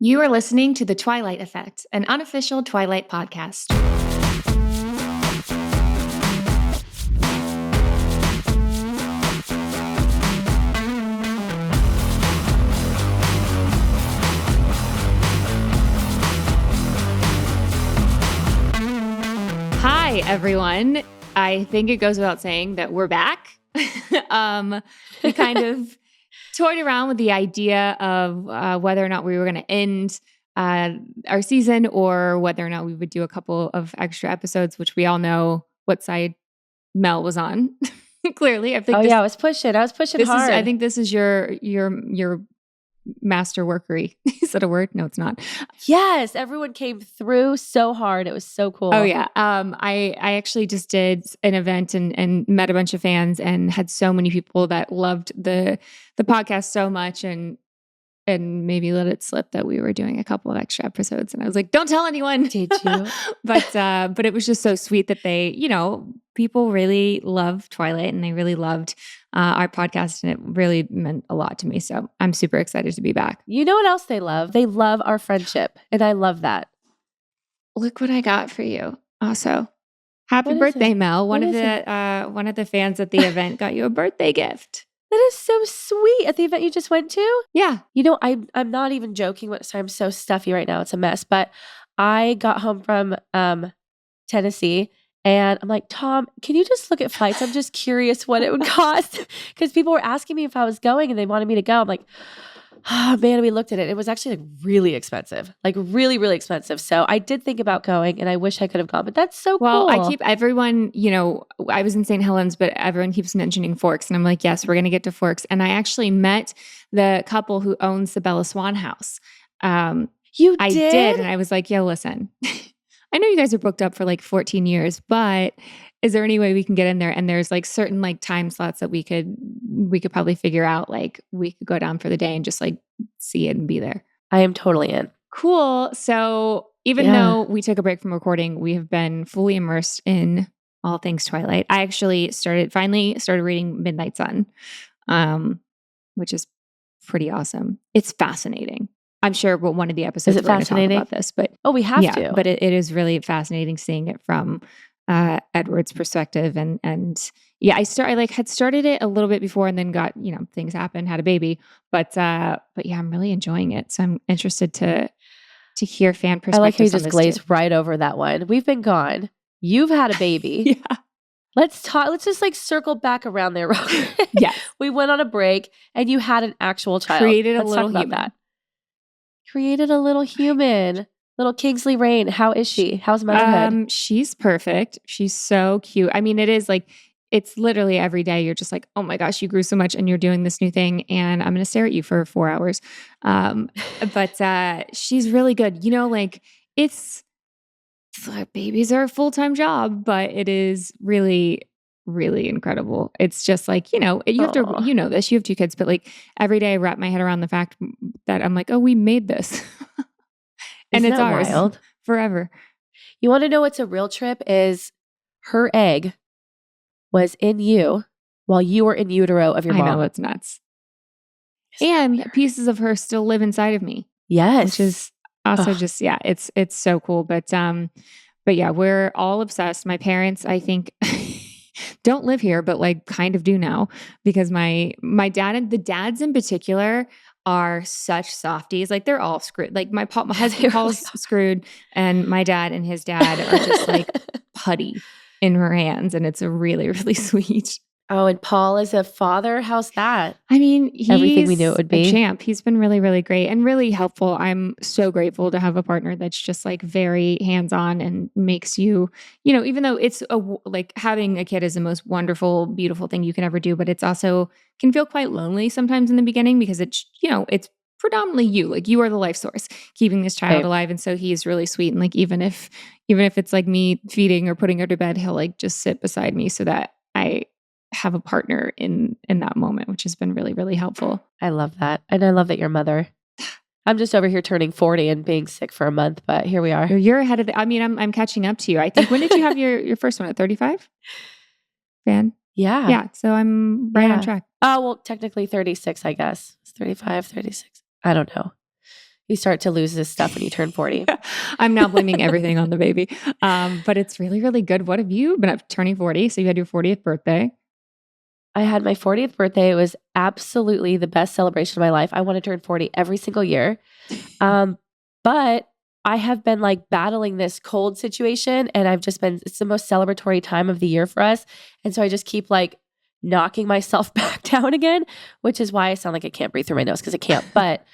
You are listening to The Twilight Effect, an unofficial Twilight podcast. Hi, everyone. I think it goes without saying that we're back. We kind of toyed around with the idea of whether or not we were going to end our season or whether or not we would do a couple of extra episodes, which we all know what side Mel was on. Clearly, I think. I was pushing hard. I think this is your master workery. Is that a word? No, it's not. Yes, everyone came through so hard. It was so cool. Oh yeah. I actually just did an event and met a bunch of fans and had so many people that loved the podcast so much and maybe let it slip that we were doing a couple of extra episodes. And I was like, don't tell anyone. Did you? But it was just so sweet that they, people really love Twilight and they really loved our podcast, and it really meant a lot to me. So I'm super excited to be back. You know what else they love? They love our friendship. And I love that. Look what I got for you. Also, happy birthday, Mel. One of the fans at the event got you a birthday gift. That is so sweet. At the event you just went to? Yeah. I'm not even joking. I'm so stuffy right now. It's a mess. But I got home from Tennessee and I'm like, Tom, can you just look at flights? I'm just curious what it would cost. Because people were asking me if I was going and they wanted me to go. I'm like, oh man, we looked at it. It was actually really expensive, really, really expensive. So I did think about going and I wish I could have gone, but that's so cool. Well, I keep everyone, I was in St. Helens, but everyone keeps mentioning Forks. And I'm like, yes, we're going to get to Forks. And I actually met the couple who owns the Bella Swan house. You did? I did. And I was like, yo, listen, I know you guys are booked up for 14 years, but is there any way we can get in there? And there's certain time slots that we could probably figure out. We could go down for the day and just see it and be there. I am totally in. Cool. So even though we took a break from recording, we have been fully immersed in all things Twilight. I actually finally started reading Midnight Sun, which is pretty awesome. It's fascinating. I'm sure one of the episodes we're going to talk about this, but we have to. But it is really fascinating seeing it from Edward's perspective, and I had started it a little bit before, and then got things happened, had a baby, but yeah, I'm really enjoying it. So I'm interested to hear fan perspectives. I like how you just glazed right over that one. We've been gone. You've had a baby. Yeah. Let's talk. Let's just circle back around there. Yes. We went on a break, and you had an actual child. Created a little human. Created a little human. Little Kingsley Rain. How is she? How's motherhood? She's perfect. She's so cute. I mean, it is it's literally every day you're just oh my gosh, you grew so much and you're doing this new thing and I'm going to stare at you for 4 hours. But she's really good. It's babies are a full-time job, but it is really, really incredible. It's just you have to, this, you have 2 kids, but every day I wrap my head around the fact that I'm oh, we made this. And it's ours wild? Forever. You want to know what's a real trip is her egg was in you while you were in utero of your mom. I know, it's nuts. And pieces of her still live inside of me. Yes. Which is also it's so cool. But yeah, we're all obsessed. My parents, I think, don't live here, but kind of do now, because my dad and the dads in particular are such softies. They're all screwed. My husband Paul's screwed, and my dad and his dad are just putty in her hands, and it's really, really sweet. Oh, and Paul is a father. How's that? I mean, he's everything we knew it would be. A champ. He's been really, really great and really helpful. I'm so grateful to have a partner that's just very hands-on and makes you, even though it's having a kid is the most wonderful, beautiful thing you can ever do, but it's also can feel quite lonely sometimes in the beginning because it's, it's predominantly you, you are the life source keeping this child alive. And so he's really sweet. And even if it's me feeding or putting her to bed, he'll just sit beside me so that I have a partner in that moment, which has been really, really helpful. I love that. And I love that you're a mother. I'm just over here turning 40 and being sick for a month, but here we are. You're ahead of I'm catching up to you. I think, when did you have your first one, at 35? Fan? Yeah. Yeah. So I'm right on track. Oh, well, technically 36, I guess. It's 35, 36. I don't know. You start to lose this stuff when you turn 40. I'm now blaming everything on the baby. But it's really, really good. What have you been up turning 40? So you had your 40th birthday. I had my 40th birthday. It was absolutely the best celebration of my life. I want to turn 40 every single year. But I have been like battling this cold situation, and it's the most celebratory time of the year for us. And so I just keep like knocking myself back down again, which is why I sound like I can't breathe through my nose because I can't. But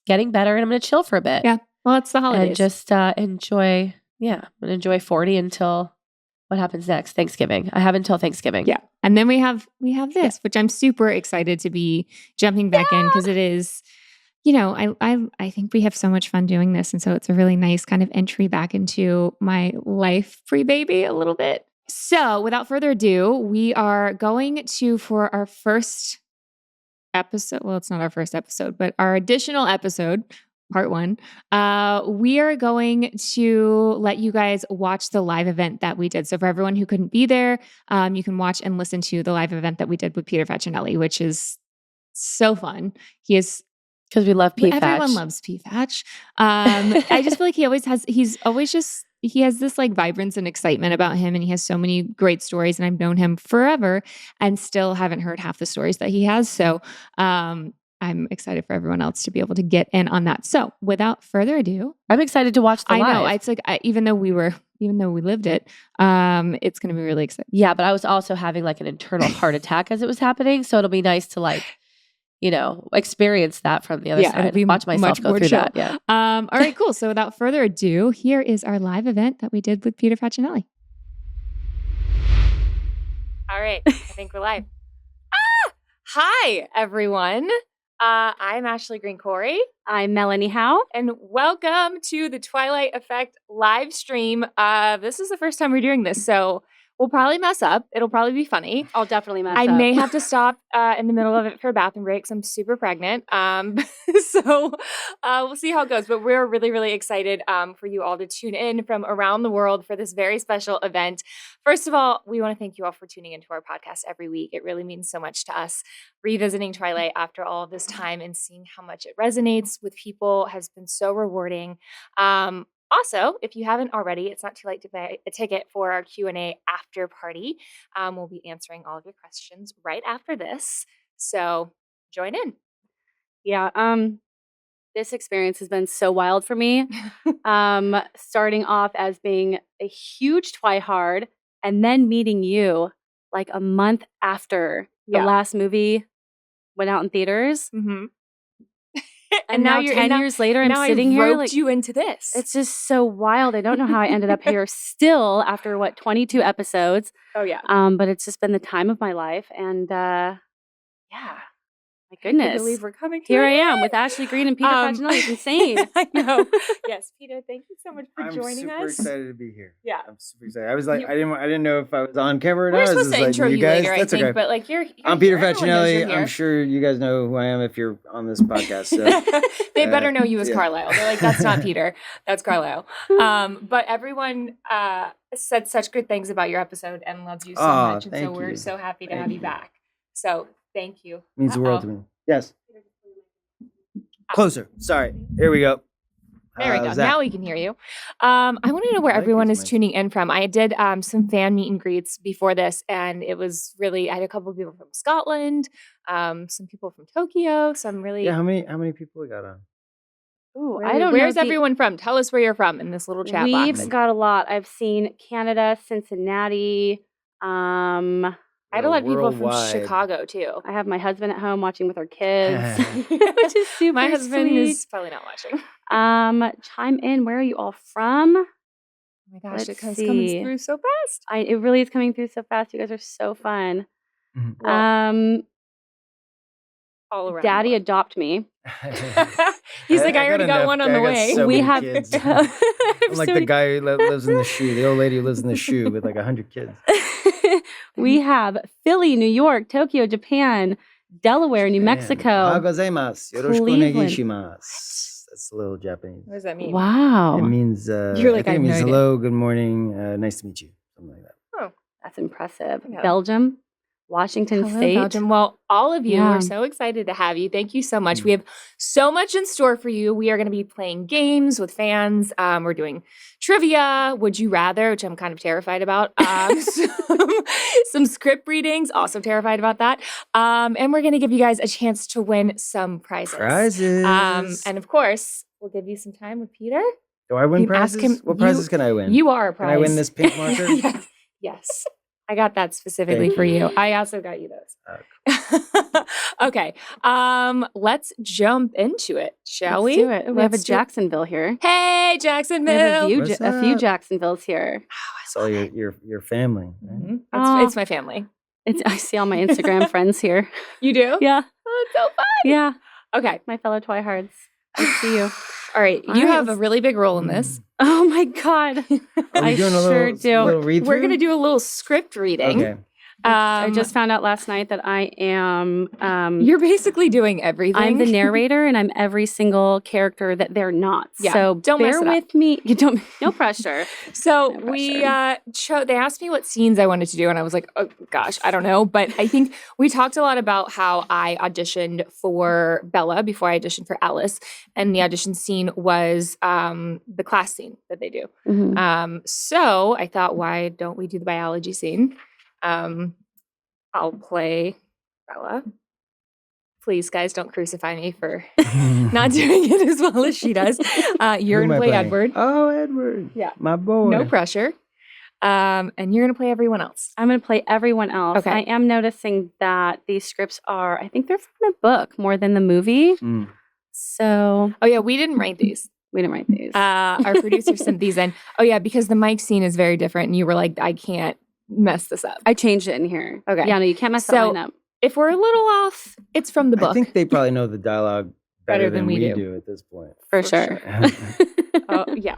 getting better, and I'm going to chill for a bit. Yeah. Well, it's the holidays. And just enjoy. Yeah. I'm going to enjoy 40 until what happens next? Thanksgiving. I have until Thanksgiving. Yeah. And then we have this, which I'm super excited to be jumping back in because it is, I think we have so much fun doing this. And so it's a really nice kind of entry back into my life pre-baby a little bit. So without further ado, we are going to, for our first episode, well, it's not our first episode, but our additional episode, part 1, we are going to let you guys watch the live event that we did. So for everyone who couldn't be there, you can watch and listen to the live event that we did with Peter Facinelli, which is so fun. He is... Because we love P. Everyone loves P. Fatch. I just feel like he has this like vibrance and excitement about him, and he has so many great stories, and I've known him forever and still haven't heard half the stories that he has. So I'm excited for everyone else to be able to get in on that. So without further ado, I'm excited to watch the live. I know. It's like, even though we lived it, it's going to be really exciting. Yeah, but I was also having like an internal heart attack as it was happening. So it'll be nice to like, experience that from the other side. Watch myself go through that. Yeah. All right, cool. So without further ado, here is our live event that we did with Peter Facinelli. All right, I think we're live. Hi, everyone. I'm Ashley Greene Corey. I'm Melanie Howe. And welcome to the Twilight Effect Livestream. This is the first time we're doing this, so we'll probably mess up. It'll probably be funny. I'll definitely mess up. I may have to stop in the middle of it for a bathroom break because I'm super pregnant. So we'll see how it goes. But we're really, really excited for you all to tune in from around the world for this very special event. First of all, we want to thank you all for tuning into our podcast every week. It really means so much to us. Revisiting Twilight after all of this time and seeing how much it resonates with people has been so rewarding. Also, if you haven't already, it's not too late to buy a ticket for our Q&A after party. We'll be answering all of your questions right after this. So join in. Yeah. This experience has been so wild for me. Starting off as being a huge TwiHard and then meeting you like a month after the last movie went out in theaters. Mm-hmm. And now you're 10 years later, I'm sitting here like you into this. It's just so wild. I don't know how I ended up here still after 22 episodes. Oh yeah. But it's just been the time of my life, and yeah, my goodness. I can't believe we're coming here. I am with Ashley Greene and Peter Facinelli. It's insane. I know. Yes, Peter. Thank you so much for joining us. I'm super excited to be here. Yeah, I'm super excited. I was like, I didn't know if I was on camera or not. We're supposed to intro you guys? later, I think, but like you're I'm Peter Facinelli. I'm sure you guys know who I am if you're on this podcast. So. They better know you as Carlisle. They're like, that's not Peter. That's Carlisle. But everyone said such good things about your episode and loves you so much. And so we're so happy to have you back. So thank you. Means the world to me. Yes. Closer. Sorry. Here we go. There we go. Now we can hear you. I want to know where everyone is tuning in from. I did some fan meet and greets before this, and it was really, I had a couple of people from Scotland, some people from Tokyo, some really... Yeah, how many people we got on? Ooh, I don't know. Where's everyone from? Tell us where you're from in this little chat box. We've got a lot. I've seen Canada, Cincinnati, I had a lot of people from Chicago, too. I have my husband at home watching with our kids, which is super My husband sweet. is probably not watching. Chime in. Where are you all from? Oh my gosh, it comes through so fast. It really is coming through so fast. You guys are so fun. Well, all around. Daddy adopt me. He's like, I already got one on the way. So we have kids. I'm like the guy who lives in the shoe, the old lady who lives in the shoe with like 100 kids. We have Philly, New York, Tokyo, Japan, Delaware, New Mexico. Gozaimasu. Yoroshiku onegaishimasu. That's a little Japanese. What does that mean? Wow. It means, You're like, I think it means hello, good morning, nice to meet you. Something like that. Oh, that's impressive. Yeah. Belgium, Washington Hello, State. Belgium. Well, all of you Yeah. are so excited to have you. Thank you so much. We have so much in store for you. We are going to be playing games with fans. We're doing trivia, Would You Rather, which I'm kind of terrified about. Some script readings, also terrified about that. And we're going to give you guys a chance to win some prizes. And of course, we'll give you some time with Peter. Do I win You ask prizes? him- What prizes can I win? You are a prize. Can I win this pink marker? Yes. I got that specifically Thank for you. you. I also got you those. Okay. Let's jump into it, shall Let's we? do it. We have a Let's do it. Jacksonville here. Hey, We have Jacksonville. a What's few up? Jacksonvilles here. It's all your family. Right? Mhm. Aw. It's my family. I see all my Instagram friends here. You do? Yeah. Oh, it's so fun. Yeah. Okay. My fellow TwiHards. I see you. All right. All You right, have a let's- really big role in this. Oh my God. Are we I doing a sure do. little read We're going to do a little script reading. Okay. I just found out last night that I am You're basically doing everything. I'm the narrator and I'm every single character that they're not. Yeah, So don't mess bear it up. with me. You don't no pressure. So No we pressure. they asked me what scenes I wanted to do, and I was like, oh gosh, I don't know. But I think we talked a lot about how I auditioned for Bella before I auditioned for Alice, and the audition scene was the class scene that they do. Mhm. So I thought, why don't we do the biology scene? I'll play Bella. Please, guys, don't crucify me for not doing it as well as she does. You're Who going am to I play playing? Edward. Oh, Edward. Yeah. My boy. No pressure. And you're going to play everyone else. I'm going to play everyone else. Okay. I am noticing that these scripts are, I think they're from the book more than the movie. Mm. So Oh, yeah, we didn't write these. we didn't write these. Our producer sent these in. Oh, yeah, because the mic scene is very different. And you were like, I can't mess this up. I changed it in here. Okay. Yeah, no, you can't mess that So- line up. If we're a little off, it's from the book. I think they probably know the dialogue better than we do at this point. For sure. Oh, yeah.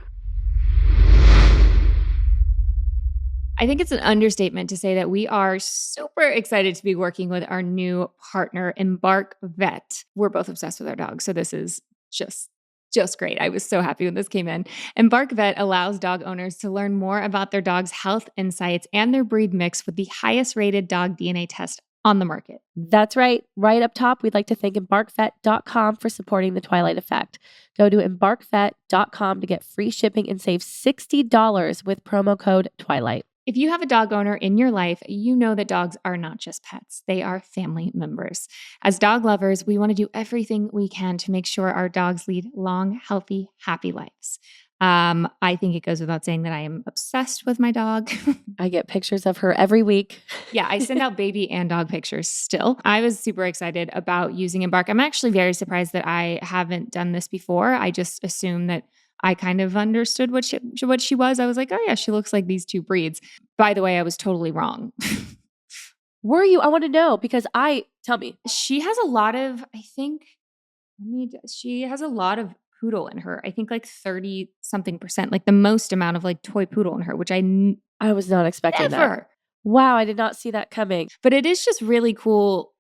I think it's an understatement to say that we are super excited to be working with our new partner, Embark Vet. We're both obsessed with our dogs, so this is just great. I was so happy when this came in. Embark Vet allows dog owners to learn more about their dog's health insights and their breed mix with the highest rated dog DNA test on the market. That's right. Right up top, we'd like to thank embarkvet.com for supporting the Twilight Effect. Go to embarkvet.com to get free shipping and save $60 with promo code Twilight. If you have a dog owner in your life, you know that dogs are not just pets. They are family members. As dog lovers, we want to do everything we can to make sure our dogs lead long, healthy, happy lives. I think it goes without saying that I am obsessed with my dog. I get pictures of her every week. Yeah, I send out baby and dog pictures still. I was super excited about using Embark. I'm actually very surprised that I haven't done this before. I just assumed that I kind of understood what she was. I was like, oh yeah, she looks like these two breeds. By the way, I was totally wrong. Were you? I want to know because tell me. She has a lot of, she has a lot of poodle in her. I think like 30 something %, like the most amount of like toy poodle in her, which I was not expecting that. never. Wow, I did not see that coming. But it is just really cool.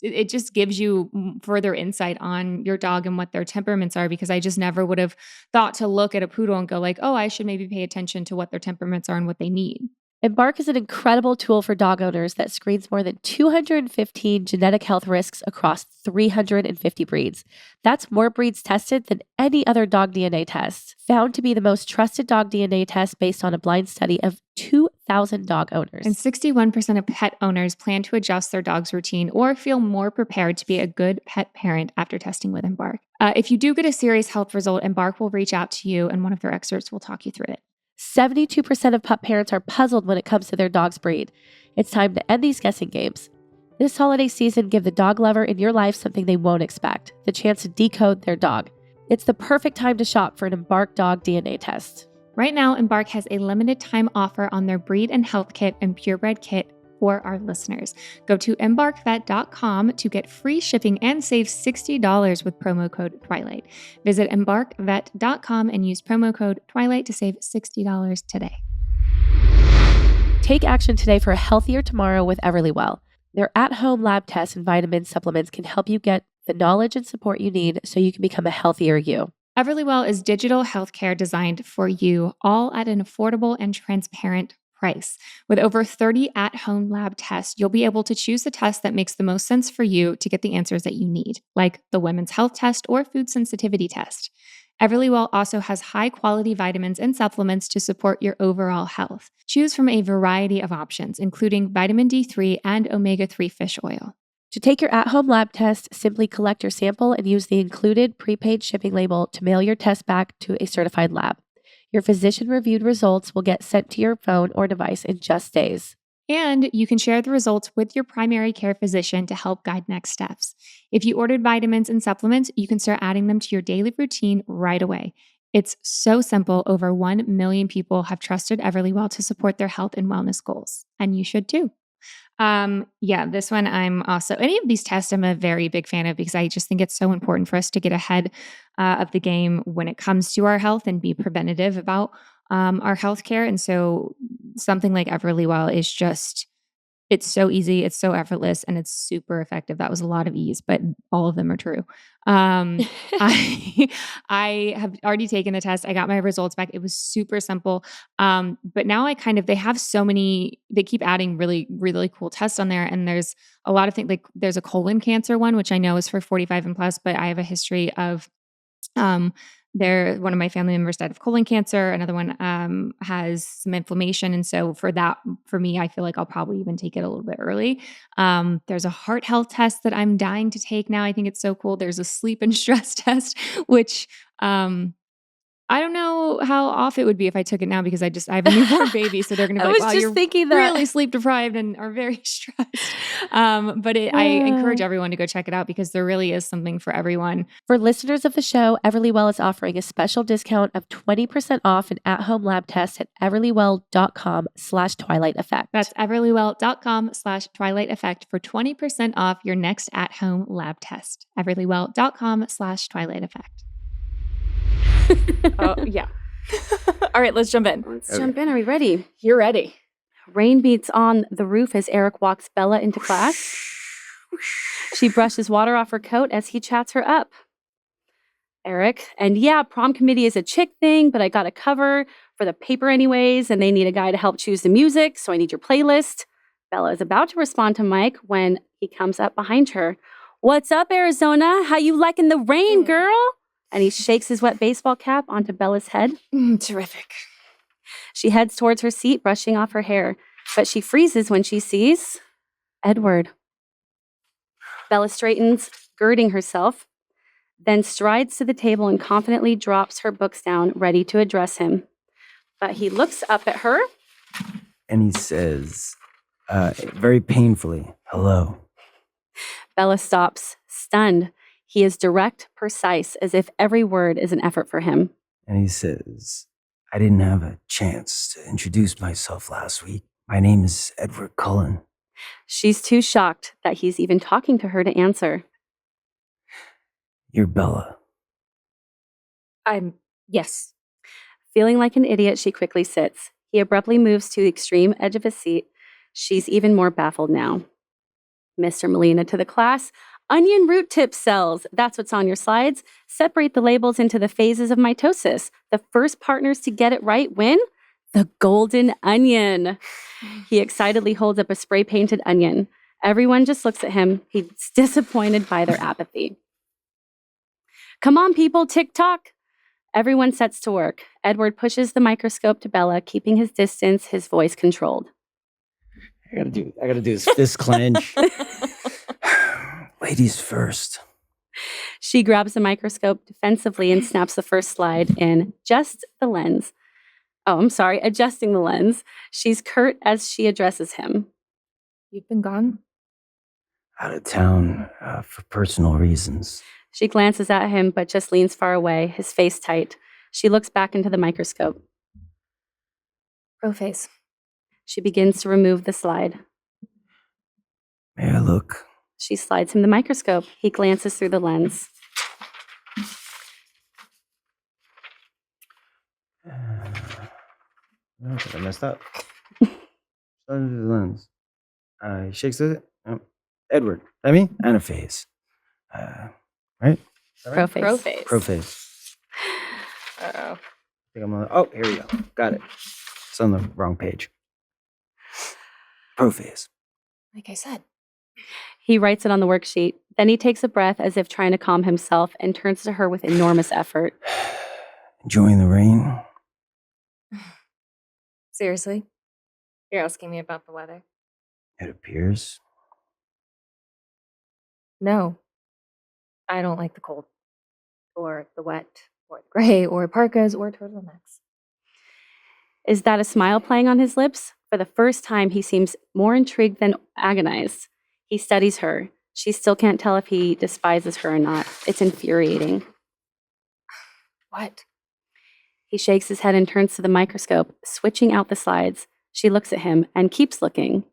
It just gives you further insight on your dog and what their temperaments are, because I just never would have thought to look at a poodle and go like, oh, I should maybe pay attention to what their temperaments are and what they need. Embark is an incredible tool for dog owners that screens more than 215 genetic health risks across 350 breeds. That's more breeds tested than any other dog DNA test. Found to be the most trusted dog DNA test based on a blind study of 2,000 dog owners. And 61% of pet owners plan to adjust their dog's routine or feel more prepared to be a good pet parent after testing with Embark. If you do get a serious health result, Embark will reach out to you and one of their experts will talk you through it. 72% of pup parents are puzzled when it comes to their dog's breed. It's time to end these guessing games. This holiday season, give the dog lover in your life something they won't expect, the chance to decode their dog. It's the perfect time to shop for an Embark dog DNA test. Right now, Embark has a limited time offer on their breed and health kit and purebred kit for our listeners. Go to embarkvet.com to get free shipping and save $60 with promo code Twilight. Visit embarkvet.com and use promo code Twilight to save $60 today. Take action today for a healthier tomorrow with Everlywell. Their at-home lab tests and vitamin supplements can help you get the knowledge and support you need so you can become a healthier you. Everlywell is digital healthcare designed for you, all at an affordable and transparent price. With over 30 at-home lab tests, you'll be able to choose the test that makes the most sense for you to get the answers that you need, like the women's health test or food sensitivity test. Everlywell also has high-quality vitamins and supplements to support your overall health. Choose from a variety of options, including vitamin D3 and omega-3 fish oil. To take your at-home lab test, simply collect your sample and use the included prepaid shipping label to mail your test back to a certified lab. Your physician-reviewed results will get sent to your phone or device in just days. And you can share the results with your primary care physician to help guide next steps. If you ordered vitamins and supplements, you can start adding them to your daily routine right away. It's so simple. Over 1 million people have trusted Everlywell to support their health and wellness goals, and you should too. This one I'm also, any of these tests I'm a very big fan of because I just think it's so important for us to get ahead of the game when it comes to our health and be preventative about our healthcare. And so something like Everlywell is just, it's so easy, it's so effortless, and it's super effective. That was a lot of ease, but all of them are true. I have already taken the test. I got my results back. It was super simple. But now they have so many, they keep adding really, really cool tests on there. And there's a lot of things, like there's a colon cancer one, which I know is for 45 and plus, but I have a history of, one of my family members died of colon cancer. Another one has some inflammation. And so for me, I feel like I'll probably even take it a little bit early. There's a heart health test that I'm dying to take now. I think it's so cool. There's a sleep and stress test, which I don't know how off it would be if I took it now because I have a newborn baby. So they're going to be like, wow, you're thinking that. Really sleep deprived and are very stressed. I encourage everyone to go check it out because there really is something for everyone. For listeners of the show, Everlywell is offering a special discount of 20% off an at-home lab test at everlywell.com/Twilight Effect. That's everlywell.com/Twilight Effect for 20% off your next at-home lab test. everlywell.com/Twilight Effect. Oh, yeah. All right, let's jump in. Let's jump in. Are we ready? You're ready. Rain beats on the roof as Eric walks Bella into class. She brushes water off her coat as he chats her up. Eric, and yeah, prom committee is a chick thing, but I got a cover for the paper anyways, and they need a guy to help choose the music, so I need your playlist. Bella is about to respond to Mike when he comes up behind her. What's up, Arizona? How you liking the rain, girl? And he shakes his wet baseball cap onto Bella's head. Terrific. She heads towards her seat, brushing off her hair, but she freezes when she sees Edward. Bella straightens, girding herself, then strides to the table and confidently drops her books down, ready to address him. But he looks up at her. And he says, very painfully, hello. Bella stops, stunned. He is direct, precise, as if every word is an effort for him. And he says, I didn't have a chance to introduce myself last week. My name is Edward Cullen. She's too shocked that he's even talking to her to answer. You're Bella. Yes. Feeling like an idiot, she quickly sits. He abruptly moves to the extreme edge of his seat. She's even more baffled now. Mr. Molina to the class. Onion root tip cells. That's what's on your slides. Separate the labels into the phases of mitosis. The first partners to get it right win the golden onion. He excitedly holds up a spray-painted onion. Everyone just looks at him. He's disappointed by their apathy. Come on, people, tick-tock. Everyone sets to work. Edward pushes the microscope to Bella, keeping his distance, his voice controlled. I gotta do this fist clench. Ladies first. She grabs the microscope defensively and snaps the first slide in just the lens. Adjusting the lens. She's curt as she addresses him. You've been gone? Out of town for personal reasons. She glances at him, but just leans far away, his face tight. She looks back into the microscope. Prophase. She begins to remove the slide. May I look? She slides him the microscope. He glances through the lens. I messed up. Under the lens. He shakes it. Edward. I mean, anaphase. Right? Prophase. Prophase. Uh-oh. I think I'm on. Oh, here we go. Got it. It's on the wrong page. Prophase. Like I said. He writes it on the worksheet. Then he takes a breath as if trying to calm himself and turns to her with enormous effort. Enjoying the rain? Seriously? You're asking me about the weather? It appears. No. I don't like the cold. Or the wet. Or the gray. Or parkas. Or turtlenecks. Is that a smile playing on his lips? For the first time, he seems more intrigued than agonized. He studies her. She still can't tell if he despises her or not. It's infuriating. What? He shakes his head and turns to the microscope, switching out the slides. She looks at him and keeps looking.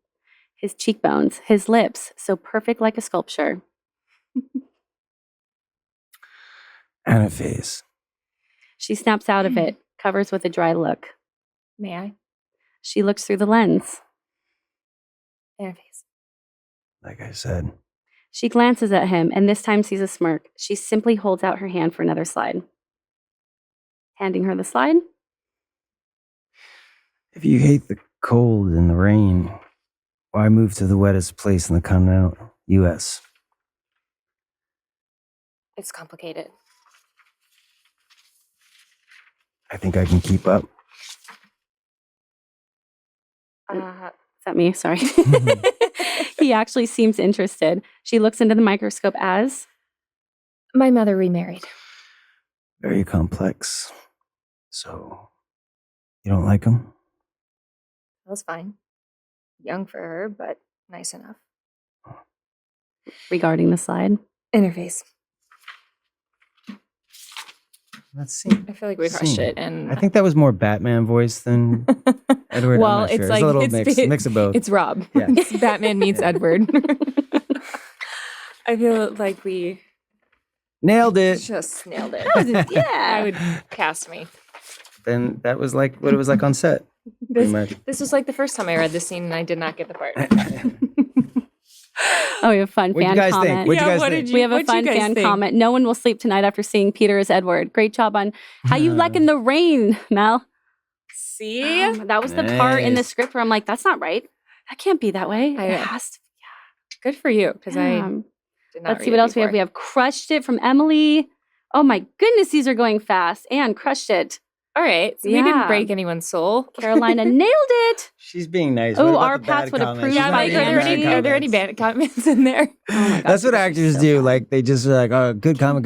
His cheekbones, his lips, so perfect like a sculpture. Anaphase. She snaps out of it, covers with a dry look. May I? She looks through the lens. Interface. Like I said. She glances at him and this time sees a smirk. She simply holds out her hand for another slide. Handing her the slide. If you hate the cold and the rain, why move to the wettest place in the continental U.S.? It's complicated. I think I can keep up. Is that me? Sorry. He actually seems interested. She looks into the microscope as... My mother remarried. Very complex. So, you don't like him? That was fine. Young for her, but nice enough. Regarding the slide. Interface. Let's see. I feel like we crushed it, and I think that was more Batman voice than Edward. well, I'm not it's sure. like It's a little mix of both. It's Rob. Yeah. It's Batman meets Yeah. Edward. I feel like we Nailed it. just nailed it. Yeah. I would cast me. Then that was like what it was like on set. Pretty much. This was like the first time I read this scene, and I did not get the part. Oh, we have a fun What'd fan you guys comment. think? What'd you guys what think? did We have a what'd you fun guys fan think? comment. No one will sleep tonight after seeing Peter as Edward. Great job on how you liking the rain, Mel. See? That was the part in the Nice. script where I'm like, that's not right. That can't be that way. I It know. has to. Good for you, because I Yeah. did not Let's read see it what else we have. before. We have crushed it from Emily. Oh my goodness, these are going fast. And crushed it. All right. So we Yeah. didn't break anyone's soul. Carolina nailed it. She's being nice. Oh, What about our the Pats bad would comments? approve She's Yeah, of not like, my reading are there bad any are there any comments. bad comments in there? Oh my gosh. That's what this is actors so do. fun. Like they just are like, oh, good comment.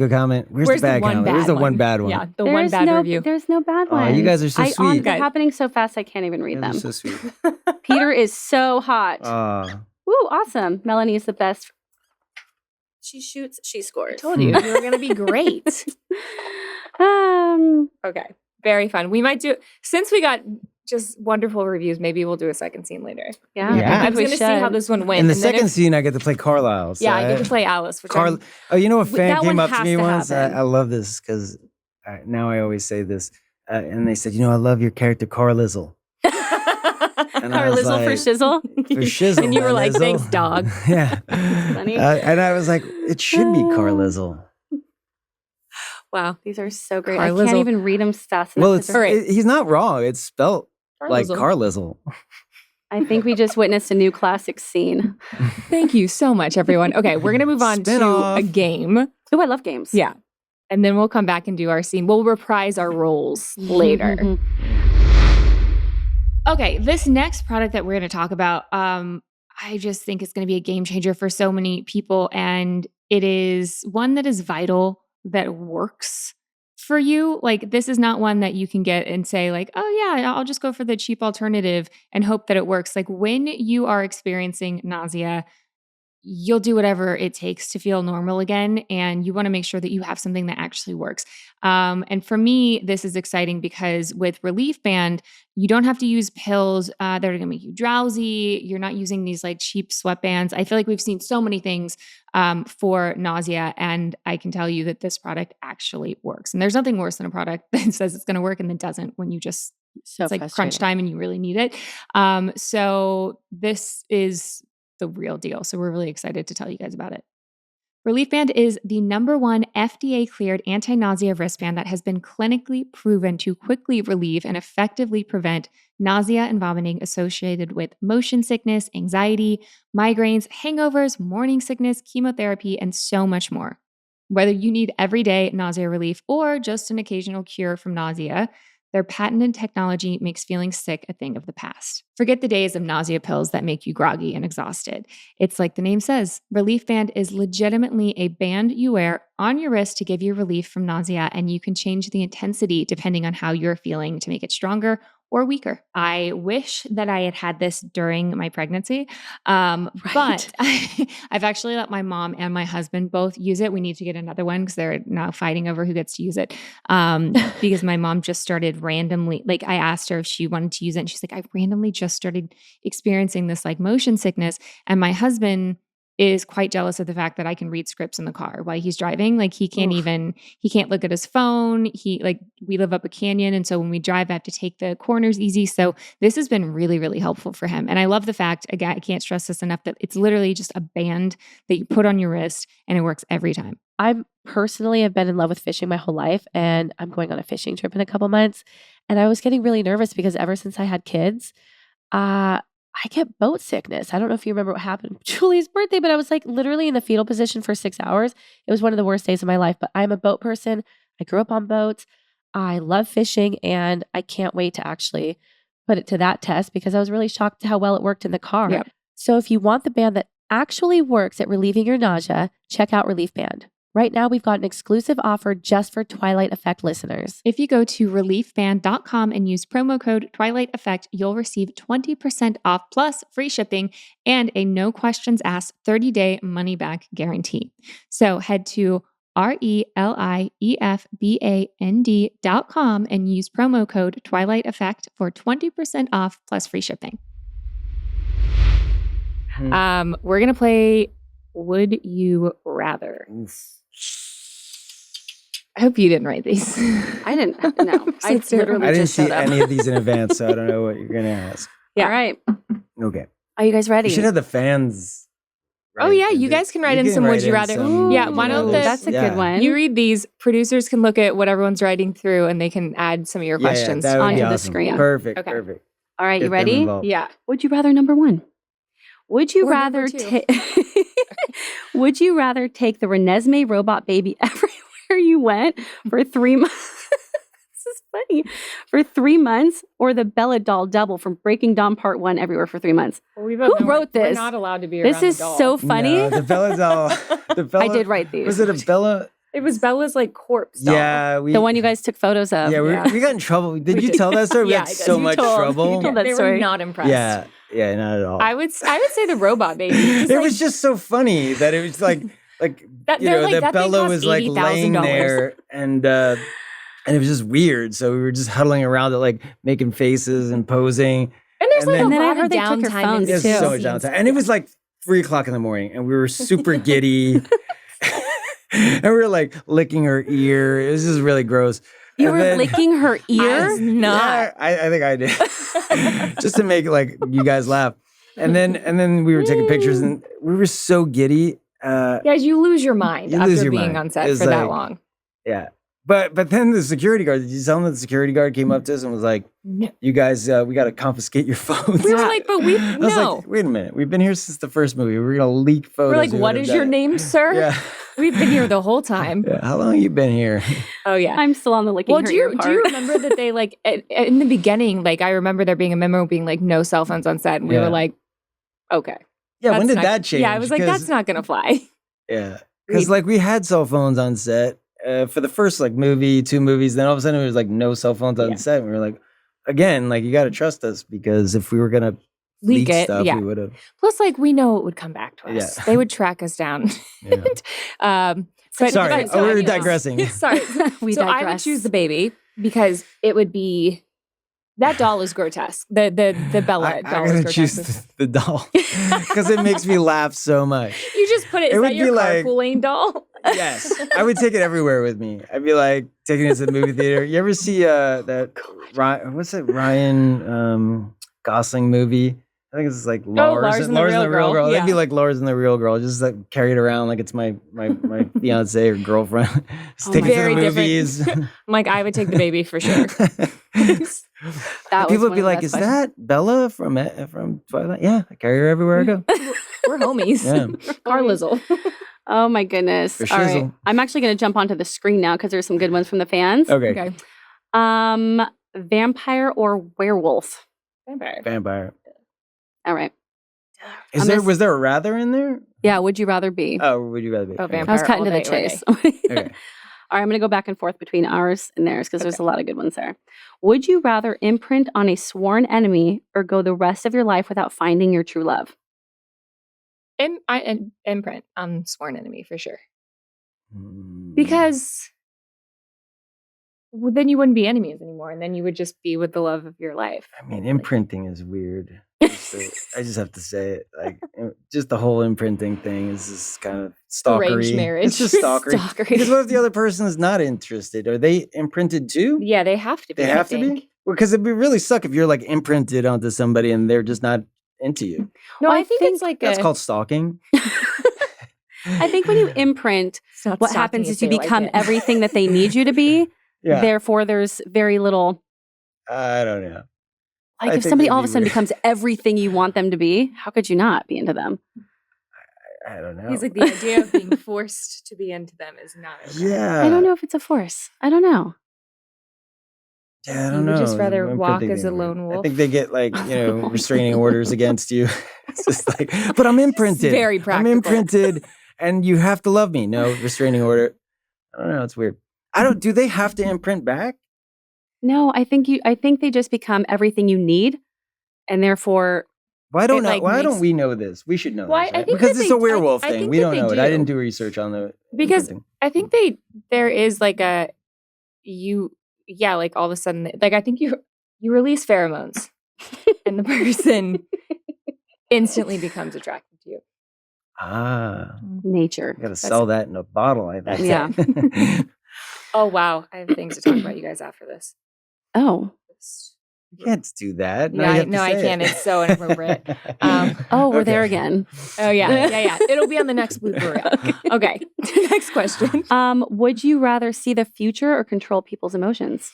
Where's the bad comment? Where's the one bad one? Yeah, the one There's bad no, review. There's no bad Aw, ones. you guys are so sweet. They're happening so fast I can't even read You them. guys are so sweet. Peter is so hot. Aw. Woo, awesome. Melanie is the best. She shoots, she I scores. told you you were gonna be great. Okay, very fun. We might do since we got just wonderful reviews. Maybe we'll do a second scene later. Yeah, Yeah. I was we gonna see how should. this one went. In the and then second if- scene, I get to play Carlisle. So yeah, I get to play Alice. Which I'm- Oh, you know, a fan that came one up to has me to once. happen. I love this because now I always say this. And they said, I love your character, Carlizzle. And I was Carlizzle for like, shizzle. For shizzle. And you were like, Lizzle. "Thanks, dog." Yeah. funny. And I was like, it should be Carlizzle. Wow. These are so great. I Carlizzle. can't even read them fast enough. Well, 'cause it's they're- Right. he's not wrong. It's spelled like Carlizzle. Carlizzle. I think we just witnessed a new classic scene. Thank you so much, everyone. Okay, we're gonna move on to Spin-off. a game. Oh, I love games. Yeah. And then we'll come back and do our scene. We'll reprise our roles later. Okay, this next product that we're going to talk about, I just think it's going to be a game changer for so many people. And it is one that is vital, that works for you. Like, this is not one that you can get and say, like, oh, yeah, I'll just go for the cheap alternative and hope that it works. Like, when you are experiencing nausea, you'll do whatever it takes to feel normal again. And you want to make sure that you have something that actually works. And for me, this is exciting because with Relief Band, you don't have to use pills that are going to make you drowsy. You're not using these like cheap sweatbands. I feel like we've seen so many things for nausea. And I can tell you that this product actually works. And there's nothing worse than a product that says it's going to work and then doesn't when you just, So it's like frustrating. crunch time and you really need it. So this is the real deal. So we're really excited to tell you guys about it. Relief Band is the #1 FDA-cleared anti-nausea wristband that has been clinically proven to quickly relieve and effectively prevent nausea and vomiting associated with motion sickness, anxiety, migraines, hangovers, morning sickness, chemotherapy, and so much more. Whether you need everyday nausea relief or just an occasional cure from nausea, their patented technology makes feeling sick a thing of the past. Forget the days of nausea pills that make you groggy and exhausted. It's like the name says, Relief Band is legitimately a band you wear on your wrist to give you relief from nausea, and you can change the intensity depending on how you're feeling to make it stronger or weaker. I wish that I had had this during my pregnancy, but I've actually let my mom and my husband both use it. We need to get another one because they're now fighting over who gets to use it. Because my mom just started randomly, like I asked her if she wanted to use it, and she's like, I randomly just started experiencing this like motion sickness. And my husband is quite jealous of the fact that I can read scripts in the car while he's driving. Like he can't look at his phone. We live up a canyon. And so when we drive, I have to take the corners easy. So this has been really, really helpful for him. And I love the fact, again, I can't stress this enough, that it's literally just a band that you put on your wrist and it works every time. I personally have been in love with fishing my whole life, and I'm going on a fishing trip in a couple months. And I was getting really nervous because ever since I had kids, I get boat sickness. I don't know if you remember what happened on Julie's birthday, but I was like literally in the fetal position for 6 hours. It was one of the worst days of my life, but I'm a boat person. I grew up on boats. I love fishing, and I can't wait to actually put it to that test because I was really shocked at how well it worked in the car. Yep. So if you want the band that actually works at relieving your nausea, check out Relief Band. Right now, we've got an exclusive offer just for Twilight Effect listeners. If you go to reliefband.com and use promo code Twilight Effect, you'll receive 20% off plus free shipping and a no questions asked 30-day money-back guarantee. So head to reliefband.com and use promo code Twilight Effect for 20% off plus free shipping. We're going to play Would You Rather. I hope you didn't write these. I didn't. No, I literally I didn't just see showed up. any of these in advance, so I don't know what you're going to ask. Yeah. All right. Okay. Are you guys ready? You should have the fans. Oh, yeah. You guys can write in some Would You Rather. Yeah, why don't That's a good one. you read these? Producers can look at what everyone's writing through and they can add some of your questions that would be onto the awesome. screen. Perfect. Okay. Perfect. All right, Get you them ready? involved. Yeah. Would you rather number one? Would you Or number rather two. Would you rather take the Renesmee robot baby everywhere you went for 3 months? This is funny. For 3 months, or the Bella doll double from Breaking Dawn Part 1 everywhere for 3 months? Who wrote We're this? not allowed to be This around is the doll. so funny. No, the Bella doll. The Bella, I did write these. Was it a Bella? It was Bella's like corpse doll. Yeah. The one you guys took photos of. Yeah, we got in trouble. Did you tell that story? We Yeah, had I did. so You much told- trouble. you told that They story. were not impressed. Yeah, not at all. I would say the robot baby. It was just so funny that it was like That- you they're know like, that that thing Bella cost was like laying $80,000. there and it was just weird. So we were just huddling around it, like making faces and posing. And there's And like then- a And then I lot heard of they took your downtime phones, in There's too. so much downtime, and it was like 3:00 in the morning, and we were super giddy, and we were like licking her ear. It was just really gross. You And were then- licking her ear? not. Yeah, I think I did, just to make like you guys laugh. And then we were taking pictures, and we were so giddy. Guys, you lose your mind You lose after your being mind. on set It's for that like- long. Yeah. But then the security guard, did you tell them that the security guard came up to us and was like, No. you guys, we got to confiscate your phones? We were like, but we I was no. like, wait a minute. We've been here since the first movie. We're going to leak photos. We're like, We what would've is done your it." name, sir? Yeah. We've been here the whole time. Yeah. How long you been here? Oh yeah. I'm still on the licking Well, her do ear you part. remember that they like in the beginning? Like I remember there being a memo being like no cell phones on set, and we Yeah. were like, okay. Yeah. When that's did not- that change? Yeah, I was like, 'Cause- that's not gonna fly. Yeah. Because like we had cell phones on set for the first like movie, 2 movies. Then all of a sudden it was like no cell phones on Yeah. set. And we were like, again, like you got to trust us because if we were going to Leak leak it, stuff, yeah. we would have. Plus, like we know it would come back to us. Yeah. They would track us down. Yeah. But, Sorry, but- so we're anyways. digressing. Sorry. We so I would digress. choose the baby because it would be that doll is grotesque. The Bella I doll gotta is choose grotesque. the doll because it makes me laugh so much. You just put it. It Is would that your be like- carpooling doll? Yes, I would take it everywhere with me. I'd be like taking it to the movie theater. You ever see that Ryan, what's it Ryan Gosling movie I think it's like Lars and the Real Girl. It'd be like Lars and the Real Girl. Just like carry it around like it's my fiance or girlfriend. Just take it to the Very movies. different. I'm like, I would take the baby for sure. People would be like, "Is that Bella from Twilight?" Yeah, I carry her everywhere I go. We're homies. Yeah. Carlizzle. Oh my goodness. For All right. shizzle. I'm actually going to jump onto the screen now because there's some good ones from the fans. Okay. Vampire or werewolf? Vampire. All right. Was there a rather in there? Yeah, would you rather be? Oh, would you rather be? Oh, Okay. I was cutting to all the day, all chase. Okay. All right, I'm going to go back and forth between ours and theirs because there's a lot of good ones there. Would you rather imprint on a sworn enemy or go the rest of your life without finding your true love? Imprint on sworn enemy for sure. Mm. Because then you wouldn't be enemies anymore, and then you would just be with the love of your life. I mean, imprinting is weird. I just have to say it. Like, just the whole imprinting thing is just kind of stalkery. Arranged marriage. It's just stalkery. Because what if the other person is not interested? Are they imprinted too? Yeah, they have to be. They have to be? Because it'd be really suck if you're like imprinted onto somebody and they're just not into you. No, Well, I think it's like That's called stalking. I think when you imprint, what happens is you become everything that they need you to be. Yeah. Therefore, there's very little. I don't know. Like I if think somebody it'd all of be a sudden weird. becomes everything you want them to be, how could you not be into them? I don't know. He's like, the idea of being forced to be into them is not okay. Yeah. I don't know if it's a force. I don't know. Yeah, I You don't know. would just rather walk Imprinting as a is weird. lone wolf. I think they get like, restraining orders against you. It's just like, but I'm imprinted. very I'm practical. imprinted and you have to love me. No restraining order. I don't know. It's weird. Do they have to imprint back? No, I think they just become everything you need, and therefore, Why don't we know this? We should know Well, this, I right? think Because that it's a they- werewolf I thing. think We that don't they know it. I do. didn't do research on the Because imprinting. I think there is like like all of a sudden, like I think you release pheromones and the person instantly becomes attracted to you. nature. I gotta sell that in a bottle, I think. Yeah. Oh, wow. I have things to talk about you guys after this. Oh, You can't do that. Yeah, you have to I say can't. it. It's so inappropriate. we're there again. Oh, yeah. It'll be on the next blooper reel. Okay. Next question. Would you rather see the future or control people's emotions?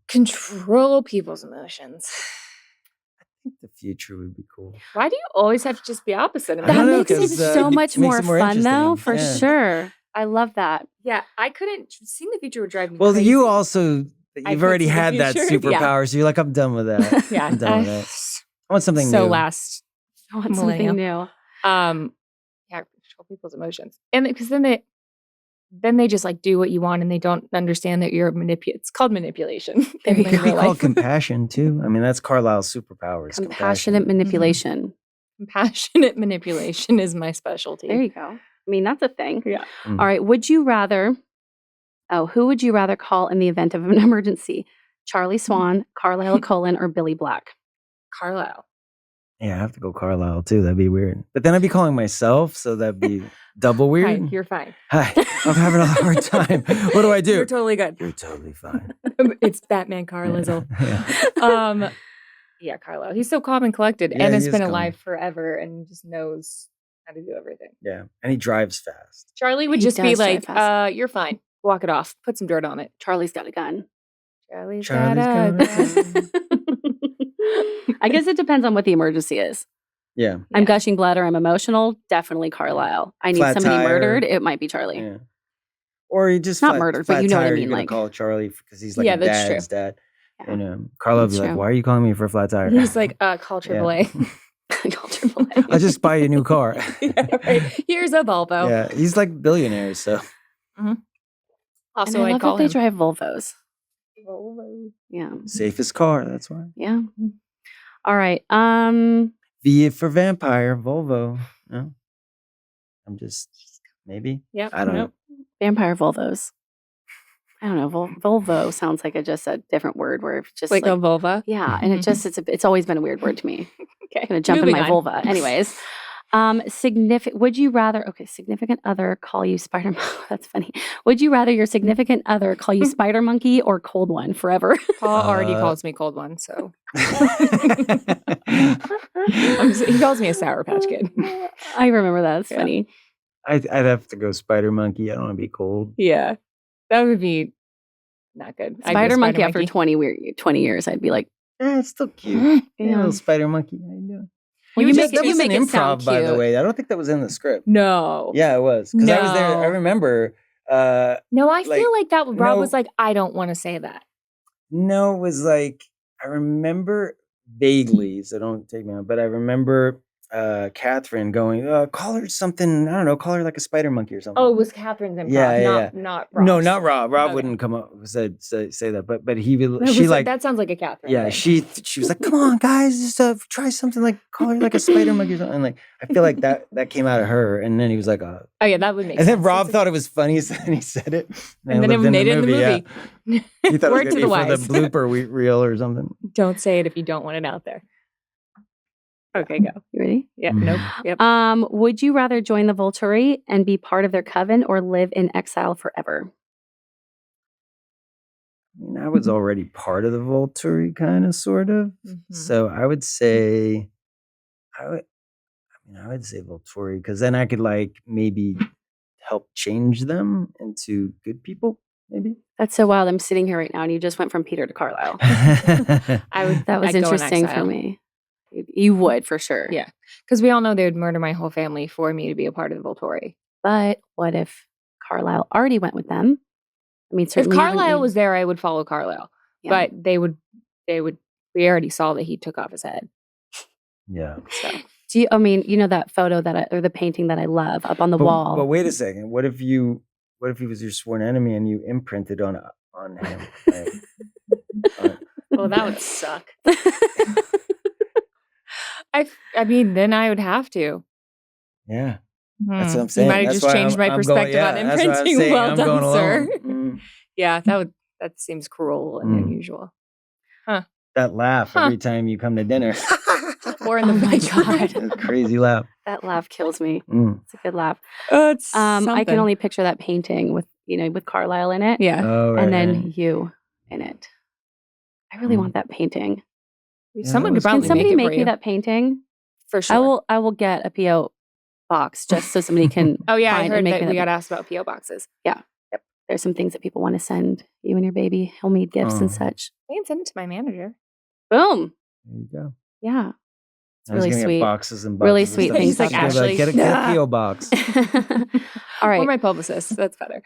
Control people's emotions. I think the future would be cool. Why do you always have to just be opposite of I That don't me? know, makes it 'cause, so it much makes more it more fun, though, for interesting. Yeah. sure. I love that. Yeah, I couldn't. Seeing the future would drive me Well, crazy. you also, I you've could already see the had that future. Yeah. superpower, so you're like, I'm done with that. Yeah. I'm done with that. I want something so new. last. I want Millennial. something new. Yeah, control people's emotions. And because then they just like do what you want and they don't understand that you're it's called manipulation. There you in go. Could be real called life. compassion too. I mean, that's Carlisle's superpowers. Compassionate manipulation. Compassionate manipulation is my specialty. There you go. I mean, that's a thing. Yeah. Mm. All right. Who would you rather call in the event of an emergency? Charlie Swan, Carlisle Cullen, or Billy Black? Carlisle. Yeah, I have to go Carlisle too. That'd be weird. But then I'd be calling myself, so that'd be double Hi, weird. you're fine. Hi, I'm having a hard time. What do I do? You're totally good. You're totally fine. It's Batman Carlisle. Yeah. Yeah, Carlisle. He's so calm and collected Yeah, and has he is been calm. alive forever and just knows how to do everything. Yeah, and he drives fast. Charlie would He just be does drive like, fast. you're fine. Walk it off. Put some dirt on it. Charlie's got a gun. Charlie's Charlie's got got a a gun. I guess it depends on what the emergency is. Yeah. I'm Yeah. gushing blood or I'm emotional. Definitely Carlisle. I need Flat somebody tire. murdered. It might be Charlie. Yeah. Or he just Not flat- murdered, but flat you know what I tire, mean, You're gonna like- call Charlie because he's like Yeah, a that's true. dad's dad. Yeah. And Carla would be That's like, true. "Why are you calling me for a flat tire?" He's like, call AAA. Call AAA. I'll just buy you a new car. Yeah, right. Here's a Volvo. Yeah, he's like billionaires. So Also, And I I'd love call that they him. drive Volvos. Volvo. Yeah. safest car. That's why. Yeah. All right. V for vampire, Volvo. No, I'm just maybe. Yep. I don't know. Vampire Volvos. I don't know. Volvo sounds like just a different word where it's just Like a vulva. yeah, and it's always been a weird word to me. Okay. Gonna jump in Moving my on. vulva. Anyways, Would you rather, significant other call you Spider Monkey? That's funny. Would you rather your significant other call you Spider Monkey or Cold One forever? Paul already calls me Cold One, so he calls me a Sour Patch Kid. I remember that. It's funny. I'd have to go Spider Monkey. I don't want to be cold. Yeah, that would be not good. Spider Monkey after 20 years, I'd be like, it's still cute. Yeah, little Spider Monkey. How you doing? Well, that was an improv, by the way. I don't think that was in the script. No. Yeah, it was. Because I was there. I remember. No, I feel like that Rob was like, I don't want to say that. No, it was like, I remember vaguely, so don't take me on, but I remember Catherine going, call her something, I don't know, call her like a spider monkey or something. Oh, it was Catherine's improv, not Rob's. No, not Rob. Rob wouldn't come up say that, but she like that sounds like a Catherine. Yeah, thing. she was like, come on, guys, just try something, like call her like a spider monkey or something. And like, I feel like that came out of her, and then he was like, oh yeah, that would make and sense. then Rob thought it was funny, so then he said it, and then it made it in the movie. Yeah. He thought Word it was to the gonna be wise. for the blooper reel or something. Don't say it if you don't want it out there. Okay, go. You ready? Yeah. Nope. Yep. Would you rather join the Volturi and be part of their coven or live in exile forever? I mean, I was already part of the Volturi, kind of, sort of. Mm-hmm. So I would say, I would say Volturi, because then I could like maybe help change them into good people. Maybe. That's so wild. I'm sitting here right now, and you just went from Peter to Carlisle. That was interesting for me. You would, for sure. Yeah. Because we all know they would murder my whole family for me to be a part of the Volturi. But what if Carlisle already went with them? I mean, certainly if Carlisle was there, I would follow Carlisle. Yeah. But they would, we already saw that he took off his head. Yeah. So. You know that photo or the painting that I love up on the wall? But wait a second. What if he was your sworn enemy and you imprinted on him? Well, that would suck. I mean, then I would have to. Yeah. That's what I'm saying. You might have just changed my perspective on imprinting. Well done, sir. Yeah, that seems cruel and unusual. Huh. That laugh every time you come to dinner. Or in the my God. That crazy laugh. That laugh kills me. It's a good laugh. It's I can only picture that painting with Carlisle in it. Yeah. Oh, right, and then you in it. I really want that painting. Someone could probably Can somebody make me you. that painting? For sure. I will get a PO box just so somebody can. Oh yeah, I find heard and make that me we got asked about PO boxes. Yeah. Yep. There's some things that people want to send you and your baby, homemade gifts and such. I can send it to my manager. Boom. There you go. Yeah. It's I was really gonna sweet. Get boxes and boxes. Really and sweet stuff. things. He's like, Ashley, get a PO box. All right. Or my publicist. That's better.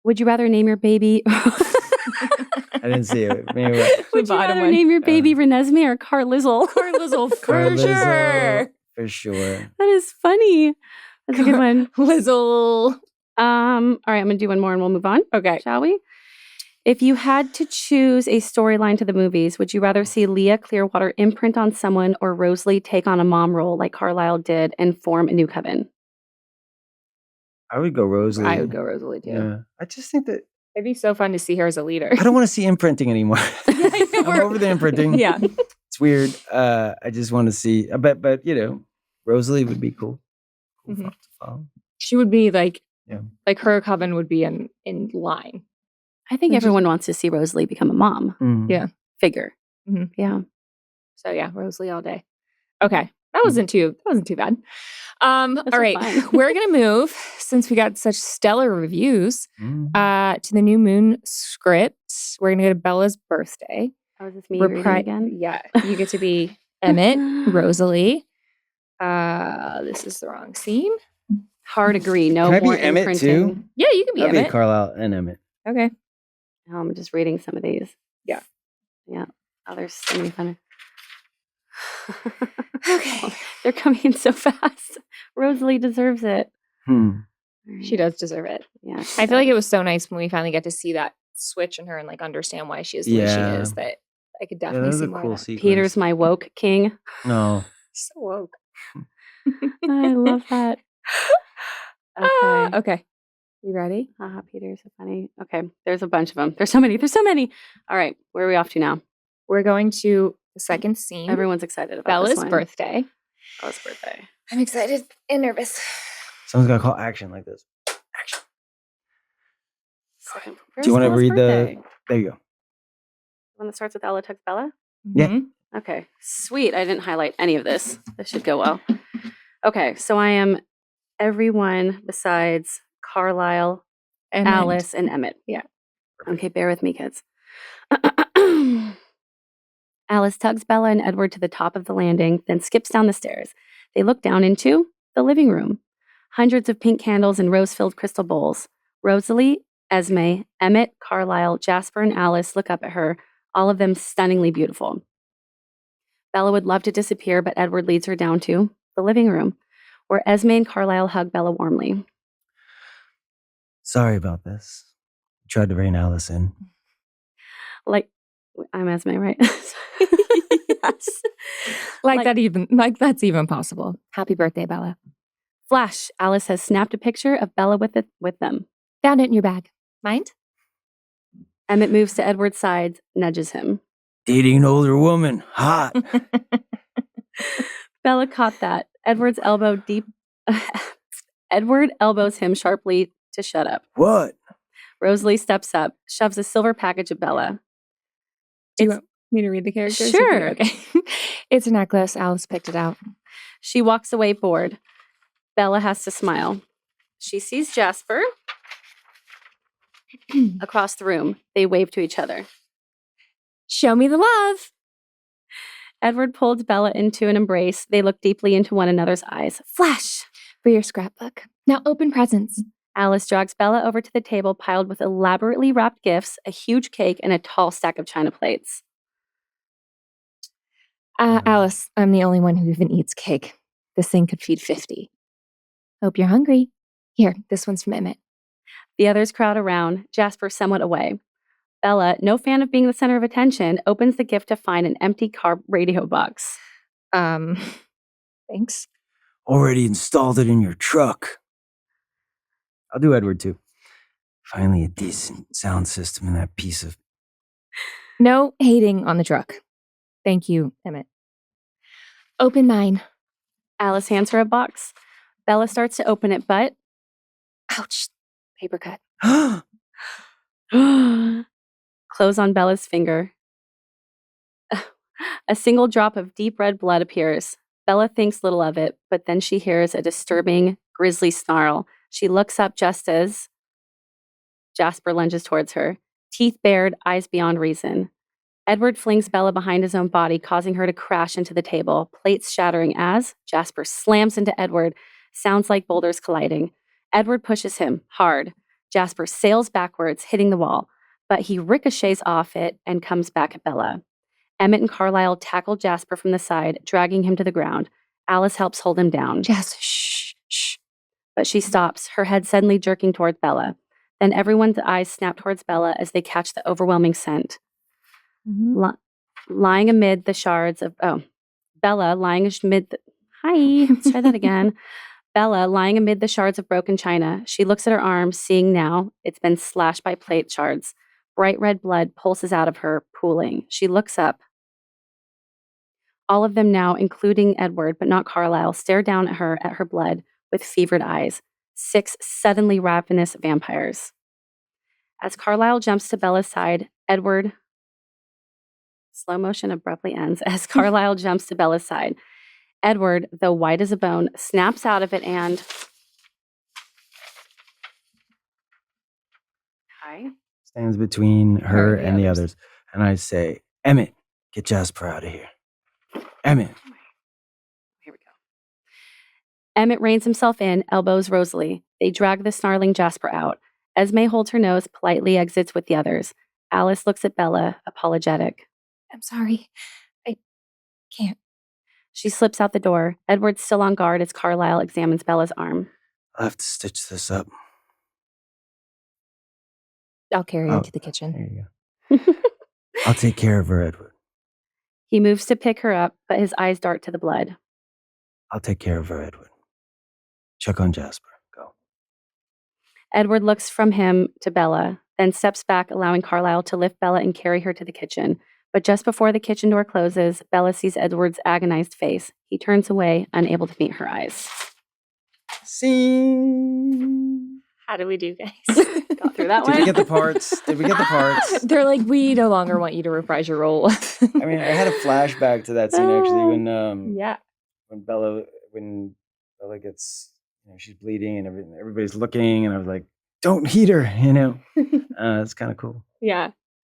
Would you rather name your baby? I didn't see it. Anyway. Would you rather name your baby Renesmee or Carlizzle? Carlizzle, for Carlizzle, sure. For sure. That is funny. That's a good one. Lizzle. All right, I'm gonna do one more and we'll move on. Okay. Shall we? If you had to choose a storyline to the movies, would you rather see Leah Clearwater imprint on someone or Rosalie take on a mom role like Carlisle did and form a new coven? I would go Rosalie. I would go Rosalie too. Yeah. I just think that It'd be so fun to see her as a leader. I don't want to see imprinting anymore. I'm over the imprinting. Yeah. It's weird. I just want to see. But Rosalie would be cool. Cool to follow. She would be like her coven would be in line. I think everyone wants to see Rosalie become a mom figure. Mm-hmm. Yeah. So yeah, Rosalie all day. Okay. That wasn't too bad. All right. We're gonna move, since we got such stellar reviews, to the New Moon script. We're gonna go to Bella's birthday. Oh, is this me reading again? Yeah. You get to be Emmett, Rosalie. This is the wrong scene. Hard agree. No Can I more be Emmett imprinting. too? Yeah, you can be I'll Emmett. be Carlisle and Emmett. Okay. Oh, I'm just reading some of these. Yeah. Yeah. Oh, there's so many fun. Okay. They're coming in so fast. Rosalie deserves it. She does deserve it. Yeah. I feel like it was so nice when we finally get to see that switch in her and like understand why she is the way she is, that I could definitely see more of that. Peter's my woke king. No. So woke. I love that. Okay. Okay. You ready? Peter's so funny. Okay. There's a bunch of them. There's so many. All right. Where are we off to now? We're going to the second scene. Everyone's excited about Bella's this one. birthday. Bella's birthday. I'm excited and nervous. Someone's got to call action like this. Action. Second. Do you want to Bella's read birthday? There you go. One that starts with Ella tucks Bella? Yeah. Mhm. Okay, sweet. I didn't highlight any of this. This should go well. Okay, so I am everyone besides Carlisle, And Alice, and Emmett. Yeah. Okay, bear with me, kids. Alice tugs Bella and Edward to the top of the landing, then skips down the stairs. They look down into the living room. Hundreds of pink candles and rose-filled crystal bowls. Rosalie, Esme, Emmett, Carlisle, Jasper, and Alice look up at her, all of them stunningly beautiful. Bella would love to disappear, but Edward leads her down to the living room, where Esme and Carlisle hug Bella warmly. Sorry about this. I tried to rein Alice in. Like, I'm Esme, right? Yes. Like- That's even possible. Happy birthday, Bella. Flash, Alice has snapped a picture of Bella with them. Found it in your bag. Mind? Emmett moves to Edward's side, nudges him. Dating an older woman. Hot. Bella caught that. Edward elbows him sharply to shut up. What? Rosalie steps up, shoves a silver package at Bella. Do you want me to read the characters? Sure. Okay. It's a necklace. Alice picked it out. She walks away bored. Bella has to smile. She sees Jasper across the room. They wave to each other. Show me the love. Edward pulled Bella into an embrace. They look deeply into one another's eyes. Flash! For your scrapbook. Now open presents. Alice drags Bella over to the table piled with elaborately wrapped gifts, a huge cake, and a tall stack of china plates. Alice, I'm the only one who even eats cake. This thing could feed 50. Hope you're hungry. Here, this one's from Emmett. The others crowd around, Jasper somewhat away. Bella, no fan of being the center of attention, opens the gift to find an empty car radio box. Thanks. Already installed it in your truck. I'll do Edward too. Finally, a decent sound system in that piece of... No hating on the truck. Thank you, Emmett. Open mine. Alice hands her a box. Bella starts to open it, but... Ouch. Paper cut. Close on Bella's finger. A single drop of deep red blood appears. Bella thinks little of it, but then she hears a disturbing, grisly snarl. She looks up just as Jasper lunges towards her, teeth bared, eyes beyond reason. Edward flings Bella behind his own body, causing her to crash into the table, plates shattering as Jasper slams into Edward. Sounds like boulders colliding. Edward pushes him hard. Jasper sails backwards, hitting the wall, but he ricochets off it and comes back at Bella. Emmett and Carlisle tackle Jasper from the side, dragging him to the ground. Alice helps hold him down. Shh. But she stops, her head suddenly jerking toward Bella. Then everyone's eyes snap towards Bella as they catch the overwhelming scent. Mm-hmm. Lying amid the shards of... Bella lying amid the... Hi, let's try that again. Bella lying amid the shards of broken china. She looks at her arm, seeing now it's been slashed by plate shards. Bright red blood pulses out of her, pooling. She looks up. All of them now, including Edward, but not Carlisle, stare down at her blood, with fevered eyes. 6 suddenly ravenous vampires. As Carlisle jumps to Bella's side, Edward... Slow motion abruptly ends as Carlisle jumps to Bella's side. Edward, though white as a bone, snaps out of it and... Hi. Stands between her and and the the others. others. And I say, Emmett, get Jasper out of here. Emmett. Here we go. Emmett reins himself in, elbows Rosalie. They drag the snarling Jasper out. Esme holds her nose, politely exits with the others. Alice looks at Bella, apologetic. I'm sorry. I can't. She slips out the door. Edward's still on guard as Carlisle examines Bella's arm. I'll have to stitch this up. I'll carry Oh, her to the kitchen. There you go. I'll take care of her, Edward. He moves to pick her up, but his eyes dart to the blood. I'll take care of her, Edward. Check on Jasper. Go. Edward looks from him to Bella, then steps back, allowing Carlisle to lift Bella and carry her to the kitchen. But just before the kitchen door closes, Bella sees Edward's agonized face. He turns away, unable to meet her eyes. Scene. How do we do, guys? Got through that Did we one. get the parts? Did we get the parts? They're like, we no longer want you to reprise your role. I mean, I had a flashback to that scene actually Yeah. when Bella gets, she's bleeding and everybody's looking, and I was like, don't heat her, it's kind of cool. Yeah.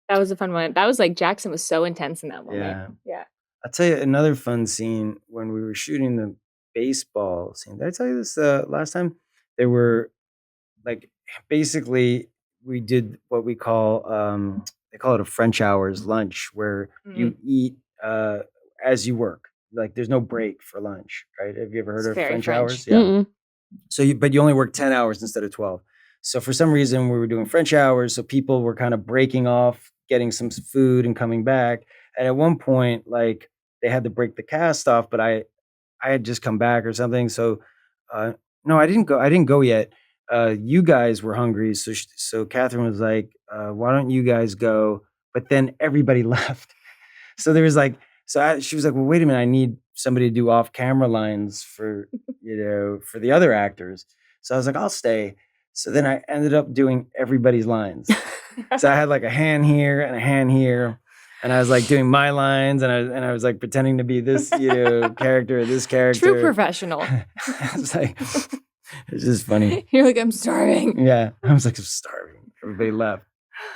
That was a fun one. That was like Jackson was so intense in that moment. Yeah. Yeah. I'll tell you another fun scene when we were shooting the baseball scene. Did I tell you this last time? There were basically we did what we call they call it a French hours lunch, where you eat as you work. Like there's no break for lunch, right? Have you ever heard It's of very French French. hours? Yeah. So but you only work 10 hours instead of 12. So for some reason we were doing French hours, so people were kind of breaking off, getting some food and coming back. And at one point, like they had to break the cast off, but I had just come back or something. So no, I didn't go yet. You guys were hungry, so Catherine was like, "Why don't you guys go?" But then everybody left. So there was she was like, "Well, wait a minute, I need somebody to do off-camera lines for for the other actors." So I was like, "I'll stay." So then I ended up doing everybody's lines. So I had like a hand here and a hand here, and I was like doing my lines, and I was like pretending to be this character or this character. True professional. I was like, it's just funny. You're like, I'm starving. Yeah, I was like, I'm starving. Everybody left.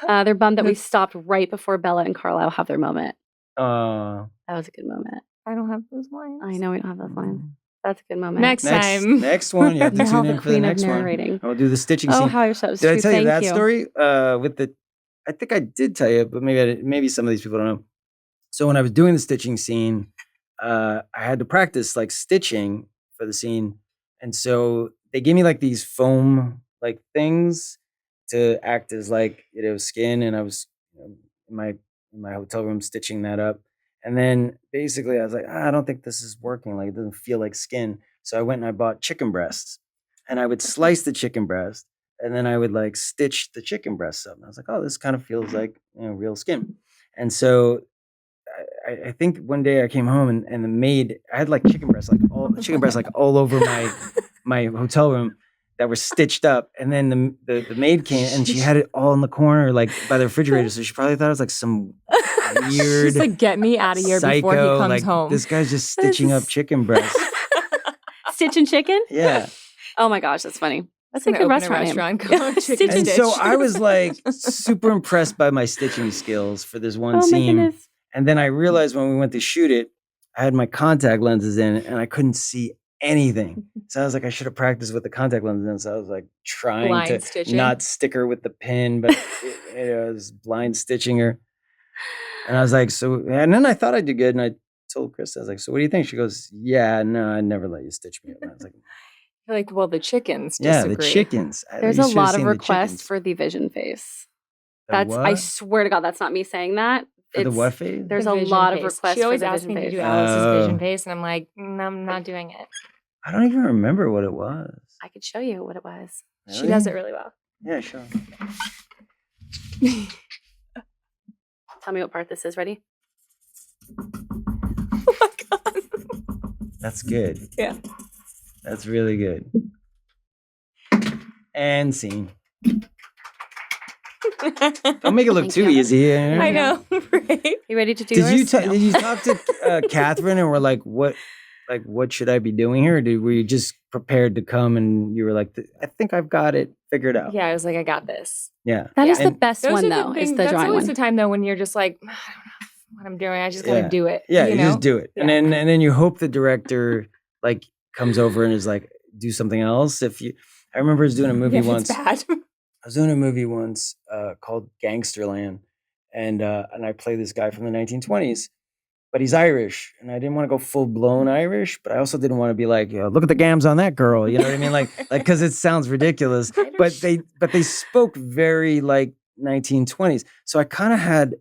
They're bummed that we stopped right before Bella and Carlisle have their moment. Uh, That was a good moment. I don't have those lines. I know we don't have those lines. That's a good moment. Next time. next one, you have to You're tune the in for the queen of next one. narrating. I'll do the stitching Oh, scene. how you're so Did I sweet. tell you Thank that you. story? I think I did tell you, but maybe some of these people don't know. So when I was doing the stitching scene, I had to practice like stitching for the scene, and so they gave me like these foam like things to act as like skin, and I was in my hotel room stitching that up, and then basically I was like, I don't think this is working. Like it doesn't feel like skin. So I went and I bought chicken breasts, and I would slice the chicken breast, and then I would like stitch the chicken breasts up. And I was like, oh, this kind of feels like real skin. And so I think one day I came home and the maid, I had like chicken breasts all over my hotel room that were stitched up. And then the maid came and she had it all in the corner, like by the refrigerator. So she probably thought it was like some weird She's like, get me out of here psycho, before he comes like, home. This guy's just stitching up chicken breasts. Stitching chicken? Yeah. Oh my gosh, that's funny. That's a I'm good gonna open restaurant name. called Chicken Stitch And Stitch. so I was like super impressed by my stitching skills for this one Oh my scene. goodness. And then I realized when we went to shoot it, I had my contact lenses in and I couldn't see anything. So I was like, I should have practiced with the contact lenses in. So I was like trying Blind to stitching. not stick her with the pin, but I was blind stitching her. And I was like, and then I thought I did good. And I told Krista, I was like, so what do you think? She goes, yeah, no, I never let you stitch me. And I was like, You're like, well, the chickens yeah, disagree. the chickens. There's You a should have lot of seen the requests chickens. for the vision face. The That's I what? swear to God, that's not me saying that. For the what phase? There's The a vision lot of face. requests She always for the asks vision me to face. do Alice's vision Oh. face, and I'm like, I'm not doing it. I don't even remember what it was. I could show you what it was. She does it really well. Yeah, sure. Tell me what part this is. Ready? Oh my god. That's good. Yeah. That's really good. And scene. Don't make it look Thank too you. easy. I know, right? You ready to do Did you yours? No. did you talk to Catherine and were like, what should I be doing here? Or were you just prepared to come and you were like, I think I've got it figured out? Yeah, I was like, I got this. Yeah. That is Yeah. the best Those one are though. Is the that's drawing always one. the time though when you're just like, I don't know what I'm doing. I just gotta Yeah. do it. Yeah, you you know? just do it. And Yeah. then you hope the director like comes over and is like, do something else. I remember I was doing a movie If once. it's bad. I was doing a movie once called Gangsterland, and I play this guy from the 1920s, but he's Irish, and I didn't want to go full blown Irish, but I also didn't want to be like, look at the gams on that girl, you know what I mean, like because it sounds ridiculous. But they spoke very like 1920s, so I kind of had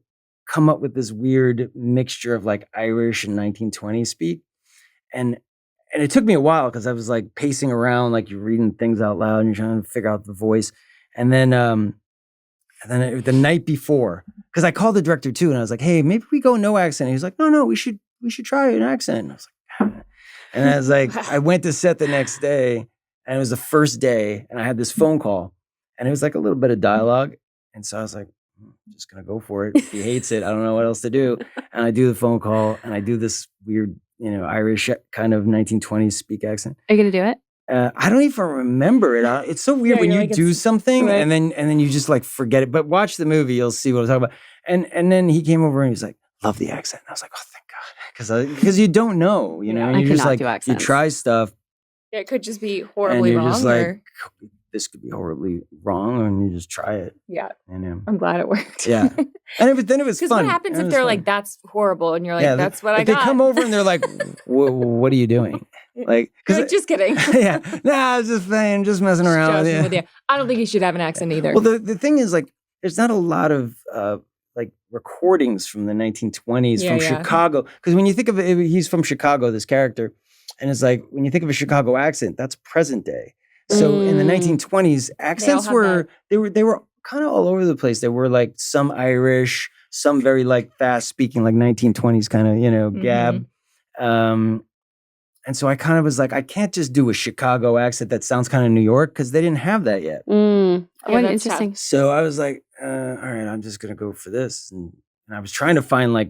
come up with this weird mixture of like Irish and 1920s speak, and it took me a while because I was like pacing around, like you're reading things out loud and you're trying to figure out the voice. And then the night before, because I called the director too, and I was like, "Hey, maybe we go no accent." And he was like, "No, we should try an accent." And I was like, and I was like, I went to set the next day, and it was the first day, and I had this phone call, and it was like a little bit of dialogue, and so I was like, I'm just gonna go for it. If he hates it, I don't know what else to do. And I do the phone call, and I do this weird, Irish kind of 1920s speak accent. Are you gonna do it? I don't even remember it. It's so weird when you do something right. and then you just like forget it. But watch the movie, you'll see what I'm talking about. And then he came over and he's like, "Love the accent." And I was like, "Oh, thank God," because you don't know, Yeah, and I you're just cannot like do you accents. try stuff Yeah, it could just be and horribly you're wrong. just like, this could be horribly wrong, and you just try it. Yeah, And I'm glad it worked. yeah, then it was Because fun. what happens It if was they're fun. like, "That's horrible," and you're like, Yeah, "That's what I if they got." come over and they're like, what are you doing? Like, You're like, just kidding. yeah, I was just playing, just messing around with Joking you. with you. I don't think you should have an accent either. Well, the thing is, like, there's not a lot of like recordings from the 1920s from Chicago. Because when you think of it, he's from Chicago, this character, and it's like when you think of a Chicago accent, that's present day. So in the 1920s, accents have they were kind of all over the place. There were like some Irish, some very like fast speaking, like 1920s kind of gab. And so I kind of was like, I can't just do a Chicago accent that sounds kind of New York because they didn't have that yet. What that's interesting. So I was like, all right, I'm just gonna go for this. And I was trying to find like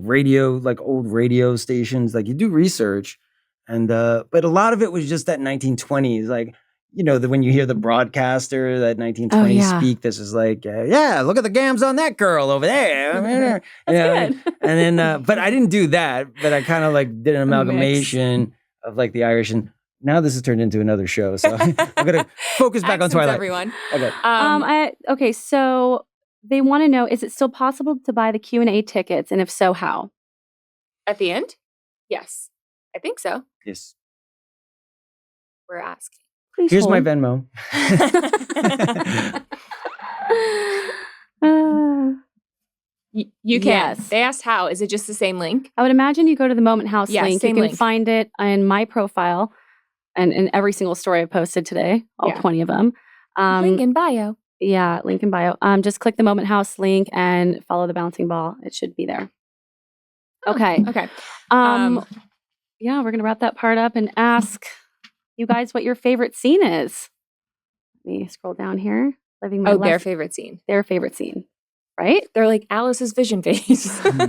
old radio stations. Like you do research, and but a lot of it was just that 1920s, like when you hear the broadcaster, that 1920s speak. This is like, yeah, look at the gams on that girl over there. That's good. And then, but I didn't do that. But I kind of like did an amalgamation of like the Irish and. Now this has turned into another show, so I'm gonna focus back on Accents, Twilight. everyone. Okay. Okay, so they want to know: is it still possible to buy the Q&A tickets, and if so, how? At the end? Yes. I think so. Yes. We're asking. Please Here's hold. my Venmo. You can. Yes. They asked how. Is it just the same link? I would imagine you go to the Momenthouse Yeah, link. same You can link. find it in my profile and in every single story I've posted today, all 20 of them. Link in bio. Yeah, link in bio. Just click the Momenthouse link and follow the bouncing ball. It should be there. Okay. Okay. Yeah, we're going to wrap that part up and ask you guys what your favorite scene is. Let me scroll down here. Living my Their life. favorite scene. Their favorite scene, right? They're like Alice's vision face. Maybe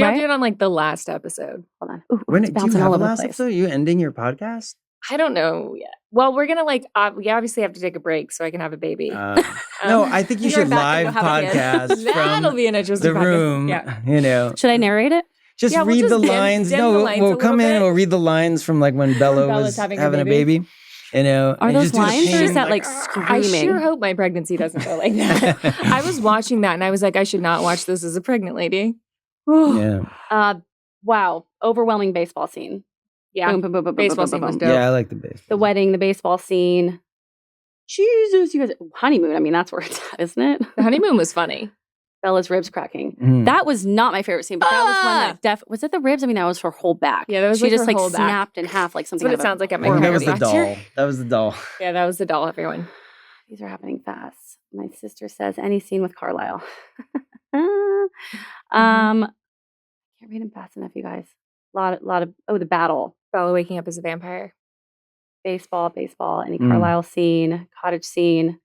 I'll Right? do it on like the last episode. Hold on. Ooh, When it's do you bouncing have all a over the last place. episode? Are you ending your podcast? I don't know yet. Well, we're gonna like we obviously have to take a break so I can have a baby. No, I think you You're should back live and go have a kid. podcast That'll from be an interesting the podcast. room. Yeah. Should I narrate it? Just Yeah, we'll read just the dim lines. the No, lights we'll a come little in and bit. we'll read the lines from like when Bella Bella's was having having a a baby. Are and those just do the lines or pain, is that like I screaming? sure hope my pregnancy doesn't go like that. I was watching that and I was like, I should not watch this as a pregnant lady. Yeah. Wow. Overwhelming baseball scene. Yeah. Boom, boom, boom, boom, Baseball boom, scene boom, was boom. dope. Yeah, I like the baseball. The wedding, the baseball scene. Jesus, you guys. Honeymoon. I mean, that's where it's at, isn't it? The honeymoon was funny. Bella's ribs cracking. Mhm. That was not my favorite scene, but that was one that was it the ribs? I mean, that was her whole back. Yeah, that was she like just her like whole back. snapped in half like something. what out it of a sounds like at my horror that was movie. the doll. That was the doll. Yeah, that was the doll, everyone. These are happening fast. My sister says any scene with Carlisle. Can't read them fast enough, you guys. Lot of the battle. Bella waking up as a vampire. Baseball, any Carlisle scene, cottage scene.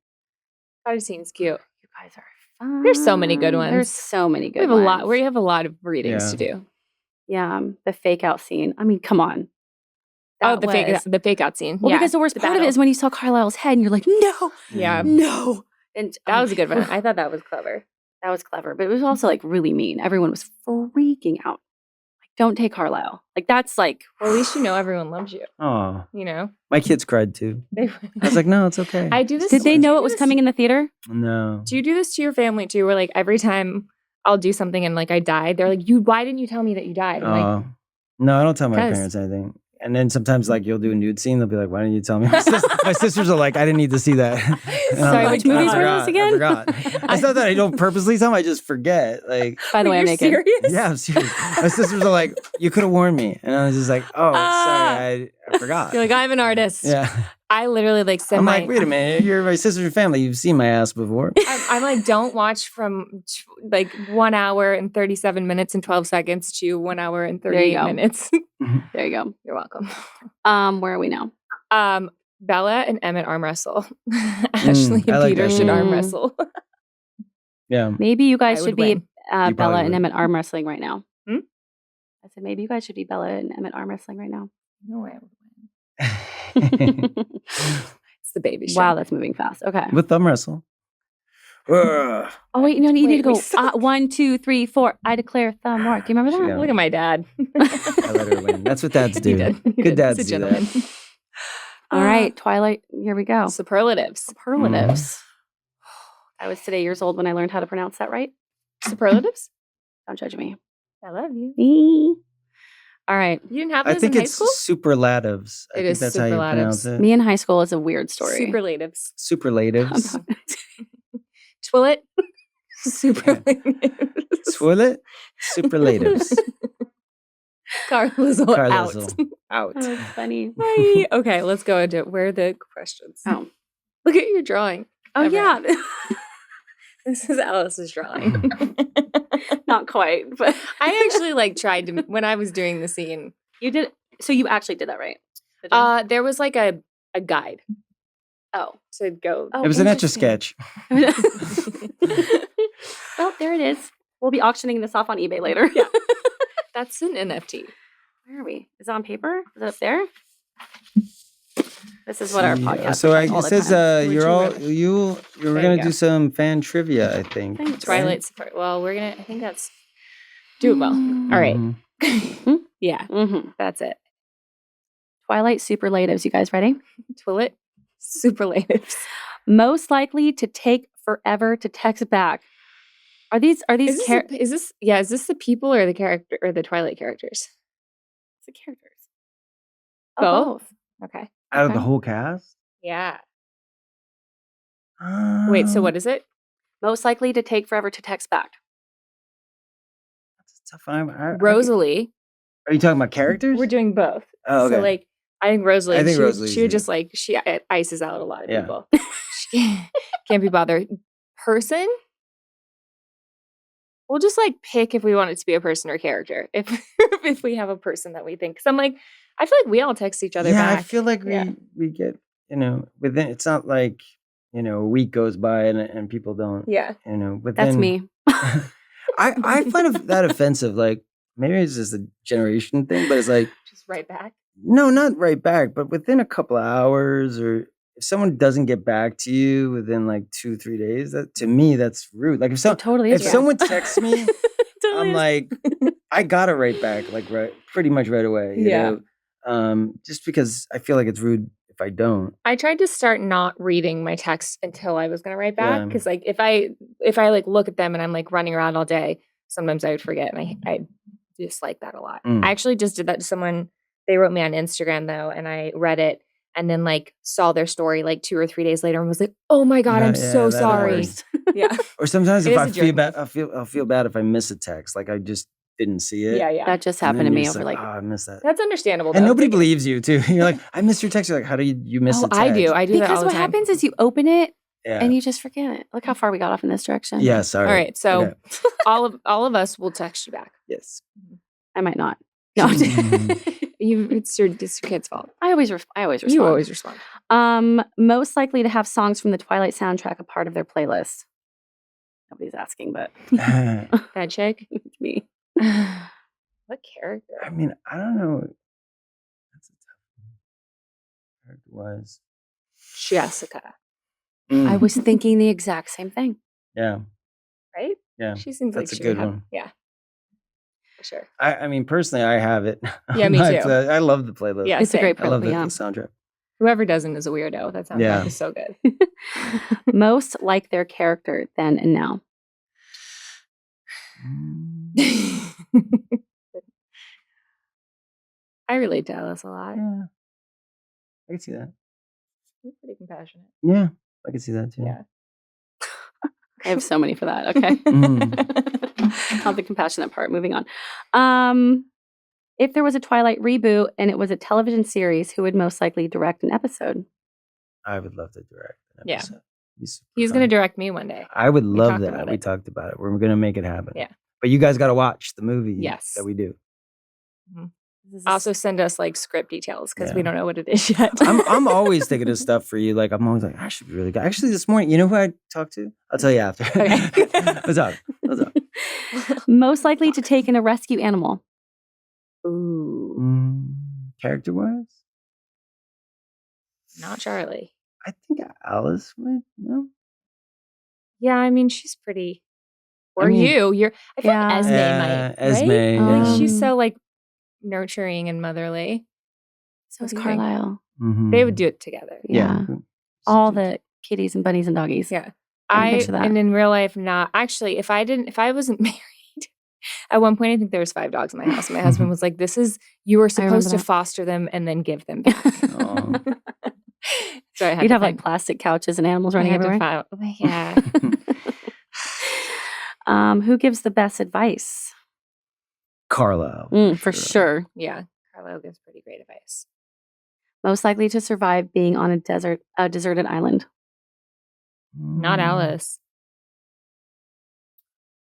Cottage scene's cute. You guys are fun. There's so many good ones. There's so many good We have ones. a lot. We have a lot of readings Yeah. to do. Yeah, the fake out scene. I mean, come on. That the fake out scene. Well, yeah, because the worst part of it battle. is when you saw Carlisle's head and you're like, no, Yeah, no. And that was a good one. I thought that was clever. That was clever, but it was also like really mean. Everyone was freaking out. Like, don't take Carlisle. Like that's like, Well, at least you know everyone loves you. Oh, You know, my kids cried too. they. I was like, no, it's okay. I do this. did they do know you it was do this- coming in the theater? No. Do you do this to your family too? Where like every time I'll do something and like I died, they're like, Why didn't you tell me that you died?" I'm like, No, I don't tell my 'Cause- parents anything. And then sometimes, like, you'll do a nude scene. They'll be like, "Why didn't you tell me?" My sisters are like, "I didn't need to see that." And I'm Sorry, like, which movies "I were those forgot, again?" I forgot. It's not that I don't purposely tell them. I just forget. Like, By the way, I'm "You're naked. serious?" yeah, I'm serious. My sisters are like, "You could have warned me," and I was just like, "Oh, sorry, I forgot." You're like, I'm an artist. Yeah. I literally like send I'm my. like, wait a minute, you're my sister and family. You've seen my ass before. I'm like, don't watch from like 1 hour and 37 minutes and 12 seconds to 1 hour and There you 38 go. minutes. There you go. You're welcome. Where are we now? Bella and Emmett arm wrestle. Ashley I and like Peter that should shit. arm wrestle. Yeah. Maybe you guys I should would be win. Bella probably and would. Emmett arm wrestling right now. Hmm? I said maybe you guys should be Bella and Emmett arm wrestling right now. No way I would win. It's the baby show. Wow, that's moving fast. Okay. With thumb wrestle. Ugh. Oh wait, no, you need to go. we suck. 1, 2, 3, 4. I declare thumb war. Do you remember that? Yeah. Look at my dad. I let her win. That's what dads do. He did. He Good did. dads He's a do gentleman. that. All right, Twilight. Here we go. Superlatives. Superlatives. I was today years old when I learned how to pronounce that right. Superlatives? Don't judge me. I love you. All right. You didn't have I those think in high it's school? superlatives. I It think is that's how you pronounce superlatives. it. Me in high school is a weird story. Superlatives. Superlatives. Twillet. Superlatives. Swillet. Superlatives. Carlisle out. Carlisle. Out. Oh, that's funny. Bye. Okay, let's go into where are the questions. Oh. Look at your drawing. Oh, Okay. yeah. This is Alice's drawing. Not quite, but I actually like tried to when I was doing the scene. you did. So you actually did that, right? Did you? There was like a guide Oh. to go. Oh, It was an etch a interesting. sketch. Well, there it is. We'll be auctioning this off on eBay later. Yeah. That's an NFT. Where are we? Is it on paper? Is it up there? This is what our Yeah, podcast. So is like all it the says time. Would you're you all rather? you're There you gonna go. do some fan trivia, I think. Thanks. Twilight support. Well, we're gonna. I think that's do it well. All right. Mhm. Yeah, Mm-hmm. that's it. Twilight superlatives. You guys ready? Twillet. Superlatives. Most likely to take forever to text back. Are these Is this is this the people or the character or the Twilight characters? the characters? Both? Okay. Out of the Okay. whole cast. Yeah. Wait, so what is it? Most likely to take forever to text back. That's a tough one. Rosalie. Are you talking about characters? We're doing both. Oh, okay. So like I think Rosalie. I think she, Rosalie's she would it. just like she ices out a lot of Yeah. people. She can't be bothered. Person. We'll just like pick if we want it to be a person or character. If we have a person that we think, because I'm like, I feel like we all text each other yeah, back. I feel like Yeah. we get within. It's not like a week goes by and people don't. Yeah. Within. That's me. I find that offensive. Like maybe it's just a generation thing, but it's like Just right back. no, not right back, but within a couple of hours, or if someone doesn't get back to you within like 2-3 days, that to me that's rude. Like It totally is. if rude. someone texts me, Totally I'm is. like, I gotta write back like pretty much right away. You Yeah. know? Just because I feel like it's rude if I don't. I tried to start not reading my text until I was going to write back Yeah. because like if I like look at them and I'm like running around all day, sometimes I would forget, and I dislike that a lot. Mm. I actually just did that to someone. They wrote me on Instagram though, and I read it and then like saw their story like 2 or 3 days later and was like, oh my god, I'm Yeah, so that sorry. hurts. Yeah, Or sometimes It if is I a feel jerk bad, move. I'll feel bad if I miss a text. Like I just didn't see it. yeah. That just And happened then to you're me just over like oh, I missed that. That's understandable. And though. nobody Like, believes you too. You're like, I missed your text. You're like, how do you miss a text? I do. I do that because all the what time. happens is you open it Yeah. and you just forget it. Look how far we got off in this direction. Yeah. Sorry. All right, so Okay. all of us will text you back. Yes. I might not. No, It's your kid's fault. I always respond. You always respond. Most likely to have songs from the Twilight soundtrack a part of their playlist. Nobody's asking, but That chick. it's me. What character? I mean, I don't know. That's a tough one. Character-wise. Jessica, I was thinking the exact same thing. Yeah. right? Yeah. She seems That's like a she would good have- one. Yeah, for sure. I mean, personally, I have it. Yeah, on me my too. play- I love the playlist. Yeah, It's a great I love the playlist. soundtrack. Whoever doesn't is a weirdo. That sounds Yeah. like so good. Most like their character then and now. I relate to Alice a lot. Yeah. I can see that. You're pretty compassionate. Yeah. I can see that too. Yeah. I have so many for that. Okay. Mm. Not the compassionate part. Moving on. If there was a Twilight reboot and it was a television series, who would most likely direct an episode? I would love to direct an Yeah. episode. It'd be super He's fun. going to direct me one day. I would love talked that. about We it. talked about it. We're going to make it happen. Yeah. But you guys got to watch the movie Yes. that we do. Also send us like script details because we Yeah. don't know what it is yet. I'm always thinking of stuff for you. Like I'm always like, I should be really good. Actually, this morning, you know who I talked to? I'll tell you after. Okay. What's up? What's up? Most likely to take in a rescue animal. Ooh, Character wise, not Charlie. I think Alice would. No. Yeah, I mean, she's pretty. I Or mean- you're. I feel like Yeah. Esme might. Esme. Right? yeah. Like, she's Um, so like nurturing and motherly. So is What do you think? Carlisle. Mhm. They would do it together. Yeah. All the kitties and bunnies and doggies. Yeah. I can picture that. And in real life, not actually. If I wasn't married, at one point I think there was 5 dogs in my house. My husband was like, you were supposed to that. foster them and then give them back. Aw. So I had You'd to have like find- plastic couches and animals I running had to everywhere. find- yeah. Who gives the best advice? Carlisle. For sure. Yeah. Carlisle gives pretty great advice. Most likely to survive being on a deserted island. Not Mm, Alice.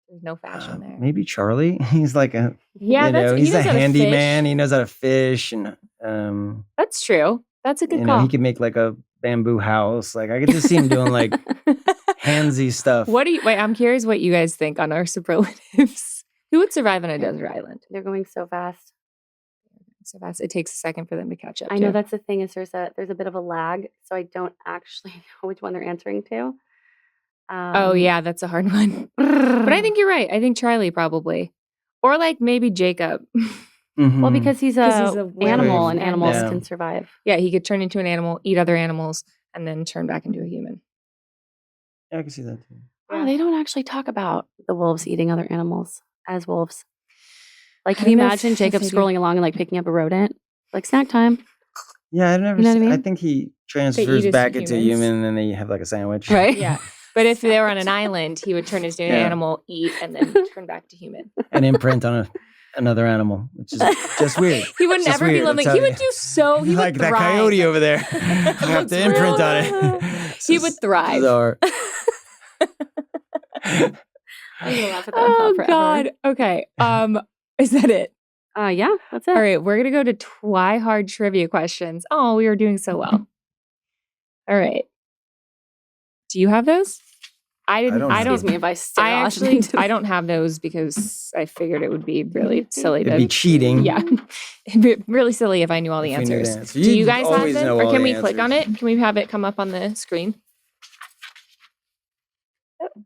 There's no fashion there. Maybe Charlie. He's like a Yeah, you know, that's he's he a knows how to handyman. fish. He knows how to fish, and That's true. That's a good you know, call. he could make like a bamboo house. Like I could just see him doing like handsy stuff. What do you wait? I'm curious what you guys think on our superlatives. Who would survive on a desert island? They're going so fast. So fast. It takes a second for them to catch up. I know too. that's the thing is there's a bit of a lag, so I don't actually know which one they're answering to. Oh yeah, that's a hard one. But I think you're right. I think Charlie probably, or like maybe Jacob. Mhm. well, because he's 'Cause a he's a animal, werewolf. and animals Yeah. can survive. Yeah, he could turn into an animal, eat other animals, and then turn back into a human. Yeah, I can see that too. Oh, they don't actually talk about the wolves eating other animals as wolves. Like, I can you don't know imagine if Jacob they do. scrolling along and like picking up a rodent? Like snack time, Yeah, I've never. You know what I seen, I mean? think he eat transfers as back into humans. human, and then they have like a sandwich. right? Yeah. But if they were on an island, he would turn into an Yeah. animal, eat, and then turn back to human. An imprint on another animal, which is just weird. He wouldn't Just ever be weird, I'm lonely. He telling would you. do so. He like would that thrive. coyote over there. I have to imprint on it. It's He just would thrive. bizarre. I'm gonna laugh at that Oh forever. God. Okay. Is that it? Yeah, that's it. All right. We're gonna go to TwiHard trivia questions. Oh, we were doing so well. All right. Do you have those? I didn't. don't I have don't. Excuse me if I stare I off actually. into I don't have those because I figured it would be really silly. It'd to, be cheating. Yeah. It'd be really silly if I knew all the If we knew the answers. answer. Do you You'd guys have always them, know or all can the we click on it? answers. Can we have it come up on the screen?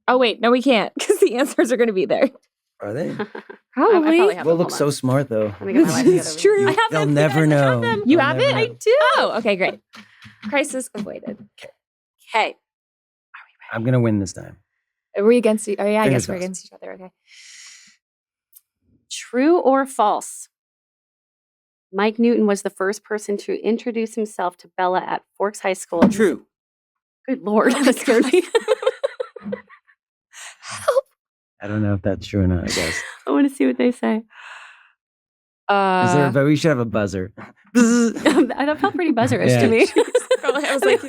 Oh wait, no, we can't because the answers are going to be there. Are they? Probably. probably have We'll them. look Hold so on. smart though. Let me get my life It's together. true. I have They'll them. never I know. have them. You They'll have never it? I know. do. Oh, okay, great. Crisis avoided. Okay. I'm gonna win this time. Are we against? Oh yeah, I Fingers guess we're crossed. against each other. Okay. True or false? Mike Newton was the first person to introduce himself to Bella at Forks High School. True. Good Lord, that scared me. I don't know if that's true or not. I guess. I want to see what they say. Is there? But we should have a buzzer. That felt pretty buzzerish Yeah. to me. I was like,